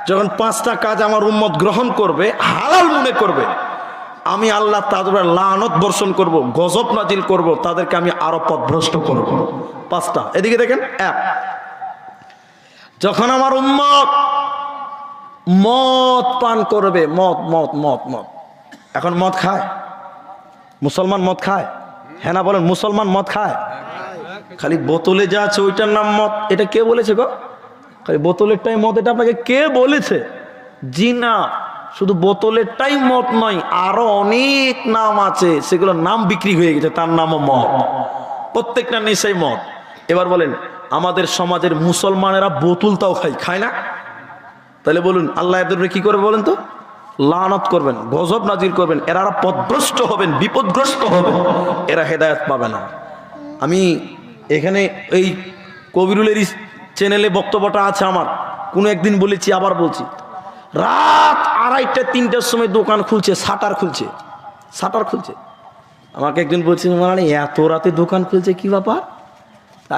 যখন 5টা কাজ আমার উম্মত গ্রহণ করবে, হালাল মনে করবে, আমি আল্লাহ তাদের লানত বর্ষণ করব, গজব নাজিল করব, তাদেরকে আমি আরো পথভ্রষ্ট করব। 5টা। এদিকে দেখেন, এক, যখন আমার উম্মত মদ পান করবে, মদ মদ মদ মদ। এখন মদ খায় মুসলমান? মদ খায়? হ্যাঁ না বলেন, মুসলমান মদ খায়? খালি বোতলে যা আছে ওইটার নাম মদ। এটা কে বলেছে গো? খালি বোতলেরটাই মদ, এটা আপনাকে কে বলেছে? জি না, শুধু বোতলেরটাই মদ নয়, আরো অনেক নাম আছে, সেগুলো নাম বিক্রি হয়ে গেছে, তার নামও মদ। প্রত্যেকটা নেশাই মদ। এবার বলেন, আমাদের সমাজের মুসলমানেরা বোতলটাও খায় না? তাহলে বলুন আল্লাহ এদের কি করবে বলেন তো? লানত করবেন, গজব নাজিল করবেন, এরা পথভ্রষ্ট হবেন, বিপদগ্রস্ত হবেন, এরা হেদায়েত পাবে না। আমি এখানে এই কবিরুলের চ্যানেলে বক্তব্যটা আছে আমার, কোনো একদিন বলেছি, আবার বলছি, রাত 2:30 3টার সময় দোকান খুলছে, শাটার খুলছে। আমাকে একজন বলছে, মানে এত রাতে দোকান খুলছে, কি ব্যাপার?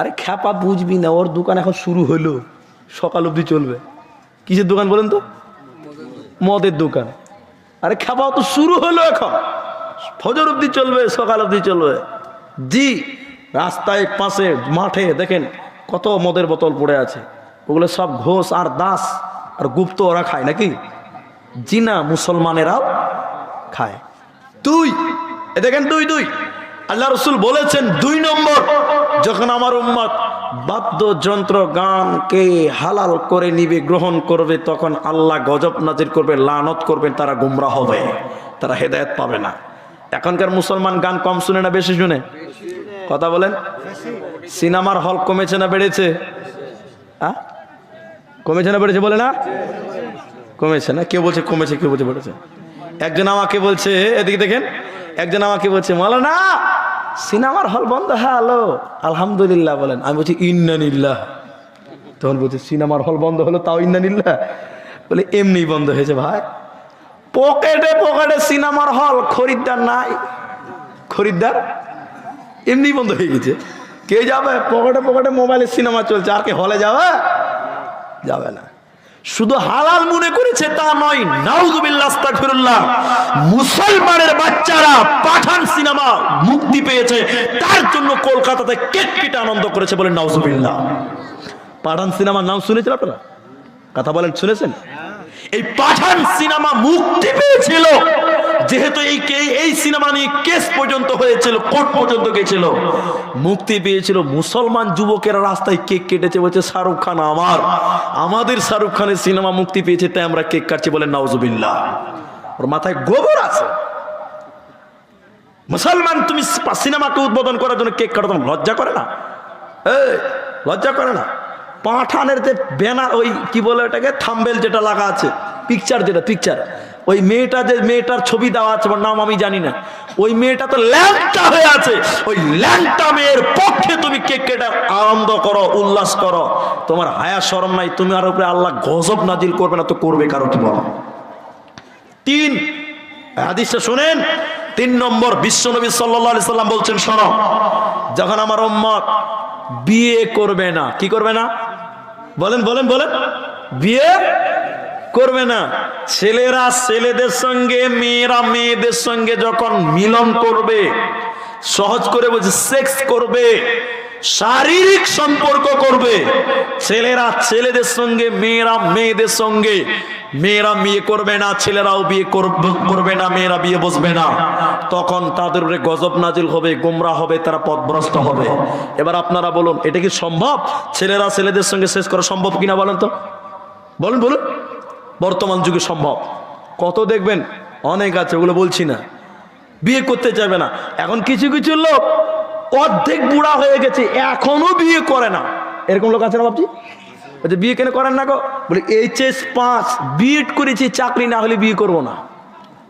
আরে খ্যাপা, বুঝবি না, ওর দোকান এখন শুরু হলো, সকাল অবধি চলবে। কিসের দোকান বলেন তো? মদের দোকান। আরে খ্যাপা, তো শুরু হলো, এখন ফজর অবধি চলবে, সকাল অবধি চলবে। জি, রাস্তায় পাশে মাঠে দেখেন কত মদের বোতল পড়ে আছে, ওগুলো সব ঘোষ আর দাস আর গুপ্ত ওরা খায় নাকি? জি না, মুসলমানেরাও খায়। দেখেন দুই আল্লাহ রসুল বলেছেন, 2 নম্বর, যখন আমার উম্মত বাদ্যযন্ত্র গানকে হালাল করে নিবে, গ্রহণ করবে, তখন আল্লাহ গজব নাজির করবে, লানত করবেন, তারা গুমরাহ হবে, তারা হেদায়েত পাবে না। এখনকার মুসলমান গান কম শুনে না বেশি শুনে? কথা বলেন। সিনেমার হল কমেছে না বেড়েছে? কমেছে না বেড়েছে? বলে না কমেছে না? কেউ বলছে কমেছে, কেউ বলছে বেড়েছে। একজন আমাকে বলছে, এদিকে দেখেন, একজন আমাকে বলছে, মাওলানা সিনেমার হল বন্ধ। হ্যালো, আলহামদুলিল্লাহ বলেন। আমি বলছি ইন্নানিল্লাহ। তখন বলছে সিনেমার হল বন্ধ হলো, তাও ইন্নানিল্লাহ? বলে এমনি বন্ধ হয়েছে ভাই, পকেটে সিনেমার হল, খরিদ্দার নাই, খরিদ্দার এমনি বন্ধ হয়ে গেছে। কে যাবে? পকেটে মোবাইলে সিনেমা চলছে, আর কে হলে যাবে না। শুধু হালাল মনে করেছে তা নয়, নাউযুবিল্লাহ, আস্তাগফিরুল্লাহ, মুসলমানের বাচ্চারা পাঠান সিনেমা মুক্তি পেয়েছে, তার জন্য কলকাতাতে কেক কেটে আনন্দ করেছে, বলেন নাউযুবিল্লাহ। পাঠান সিনেমার নাম শুনেছেন আপনারা? কথা বলেন, শুনেছেন? এই পাঠান সিনেমা মুক্তি পেয়েছিল যেহেতু এই সিনেমা নিয়ে কেস পর্যন্ত হয়েছিল, কোর্ট পর্যন্ত গেছিল, মুক্তি পেয়েছিল। মুসলমান যুবকেরা রাস্তায় কেক কেটেছে, বলছে শাহরুখ খান আমাদের শাহরুখ খানের সিনেমা মুক্তি পেয়েছে, তাই আমরা কেক কাটছি, বলেন নাউযুবিল্লাহ। ওর মাথায় গোবর আছে। মুসলমান, তুমি সিনেমাকে উদ্বোধন করার জন্য কেক কাটো, লজ্জা করে না? লজ্জা করে না? পাঠানের যে ব্যানার, ওই কি বলে ওটাকে, থাম্বেল যেটা লাগা আছে, পিকচার, ওই মেয়েটার ছবি দেওয়া আছে, নাম আমি জানি না, ওই মেয়েটা তো ল্যাংটা হয়ে আছে, ওই ল্যাংটা মেয়ের পক্ষে তুমি কেক কেটে আনন্দ করো, উল্লাস করো, তোমার হায়া শরম নাই? তুমি আর উপরে আল্লাহ গজব নাজিল করবে না তো করবে কারো? কি বলো? 3, হাদিসটা শুনেন। 3 নম্বর, বিশ্বনবী সাল্লাল্লাহু আলাইহি সাল্লাম বলছেন, শোনো, যখন আমার উম্মত বিয়ে করবে না, কি করবে না? বলেন, বিয়ে করবে না। ছেলেরা ছেলেদের সঙ্গে, মেয়েরা মেয়েদের সঙ্গে যখন মিলন করবে, সহজ করে বলছে সেক্স করবে, শারীরিক সম্পর্ক করবে, ছেলেরা ছেলেদের সঙ্গে, মেয়েরা মেয়েদের সঙ্গে, মেয়েরা বিয়ে করবে না, ছেলেরাও বিয়ে করবে না, মেয়েরা বিয়ে বসবে না, তখন তাদের উপরে গজব নাজিল হবে, গোমরা হবে, তারা পথভ্রষ্ট হবে। এবার আপনারা বলুন, এটা কি সম্ভব? ছেলেরা ছেলেদের সঙ্গে শেষ করা সম্ভব কিনা বলেন তো? বলুন। বর্তমান যুগে সম্ভব? কত দেখবেন, অনেক আছে, ওগুলো বলছি না, বিয়ে করতে চাইবে না। এখন কিছু লোক অর্ধেক বুড়া হয়ে গেছে, এখনো বিয়ে করে না, এরকম লোক আছে না বাপজি? বিয়ে কেন করেন না গো? বলে HS 5 বিএড করেছি, চাকরি না হলে বিয়ে করবো না,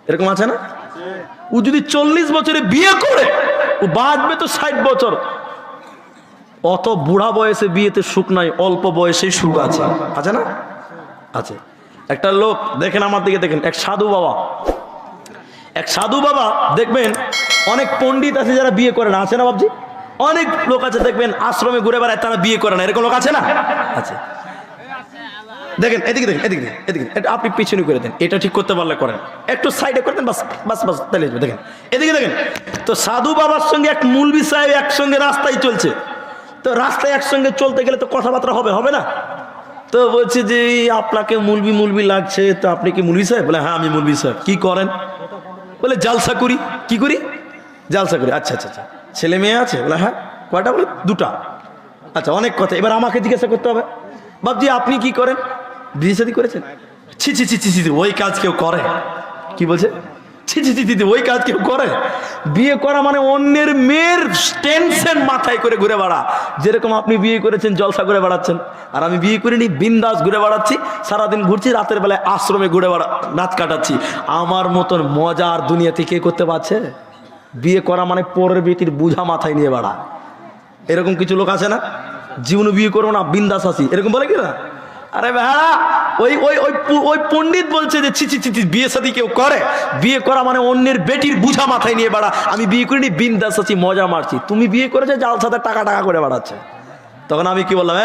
এরকম আছে না? ও যদি 40 বছরে বিয়ে করে, ও বাঁচবে তো 60 বছর। অত বুড়া বয়সে বিয়েতে সুখ নাই, অল্প বয়সেই সুখ আছে না? আছে। একটা লোক দেখেন, আমার দিকে দেখেন, এক সাধু বাবা দেখবেন, অনেক পণ্ডিত আছে যারা বিয়ে করে না, আছে না বাবজি? অনেক লোক আছে দেখবেন আশ্রমে ঘুরে বেড়ায়, তারা বিয়ে করে না, এরকম লোক আছে না? আছে। দেখেন এদিকে, দেখেন এদিকে, এদিকে আপনি পিছনে করে দেন, এটা ঠিক করতে পারলে করেন, একটু সাইডে করে দেন, বাস বাস বাস, তাহলে দেখেন এদিকে দেখেন। তো সাধু বাবার সঙ্গে এক মুলবি সাহেব একসঙ্গে রাস্তায় চলছে, তো রাস্তায় একসঙ্গে চলতে গেলে তো কথাবার্তা হবে না? তো বলছে যে আপনাকে মুলবি লাগছে, তো আপনি কি মুলবি সাহেব? বলে হ্যাঁ আমি মুলবি সাহেব। কি করেন? বলে জালসা করি। কি করি? জালসা করি। আচ্ছা আচ্ছা আচ্ছা, ছেলে মেয়ে আছে? বলে হ্যাঁ। কয়টা? বলে দুটা। আচ্ছা, অনেক কথা, এবার আমাকে জিজ্ঞাসা করতে হবে, বাবজি আপনি কি করেন? বিয়ে শাদী করেছেন? ছি ছি ছি ছি ছি, ওই কাজ কেউ করে? কি বলছে? ছি ছি ছি ছি, ওই কাজ কেউ করে? বিয়ে করা মানে অন্যের মেয়ের টেনশন মাথায় করে ঘুরে বেড়া। যেরকম আপনি বিয়ে করেছেন জলসা করে বেড়াচ্ছেন, আর আমি বিয়ে করিনি, বিন্দাস ঘুরে বেড়াচ্ছি, সারাদিন ঘুরছি, রাতের বেলায় আশ্রমে ঘুরে রাত কাটাচ্ছি। আমার মতন মজা আর দুনিয়াতে কে করতে পারছে? বিয়ে করা মানে পরের বেটির বুঝা মাথায় নিয়ে বেড়া। এরকম কিছু লোক আছে না, জীবনে বিয়ে করবো না, বিন্দাস আসি, এরকম বলে কিনা? আরে ভাড়া, ওই ওই ওই ওই পণ্ডিত বলছে যে ছি ছি ছি, বিয়ে শাদী কেউ করে? বিয়ে করা মানে অন্যের বেটির বুঝা মাথায় নিয়ে বেড়া। আমি বিয়ে করিনি, বিন্দাস আছি, মজা মারছি। তুমি বিয়ে করেছো, জাল সাথে টাকা করে বেড়াচ্ছে। তখন আমি কি বললাম?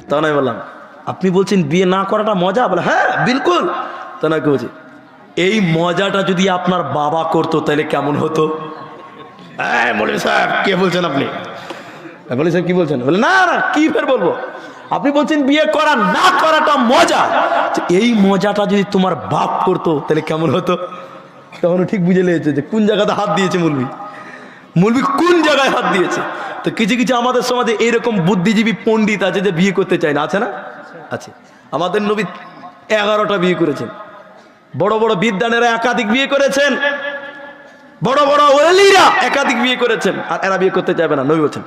তখন আমি বললাম আপনি বলছেন বিয়ে না করাটা মজা? বলে হ্যাঁ বিলকুল। তখন কি বলছি, এই মজাটা যদি আপনার বাবা করতো তাহলে কেমন হতো? মৌলভী সাহেব কে বলছেন আপনি? মৌলভী সাহেব কি বলছেন? বলে না না, কি ফের বলবো, আপনি বলছেন বিয়ে করা না করাটা মজা, এই মজাটা যদি তোমার বাপ করতো তাহলে কেমন হতো? তখন ঠিক বুঝে লেগেছে যে কোন জায়গাতে হাত দিয়েছে মুলবি কোন জায়গায় হাত দিয়েছে। তো কিছু কিছু আমাদের সমাজে এইরকম বুদ্ধিজীবী পণ্ডিত আছে যে বিয়ে করতে চায় না, আছে না? আছে। আমাদের নবী 11টা বিয়ে করেছেন, বড় বড় বিদ্বানেরা একাধিক বিয়ে করেছেন, বড় বড় ওলিরা একাধিক বিয়ে করেছেন, আর এরা বিয়ে করতে চাইবে না। নবী বলছেন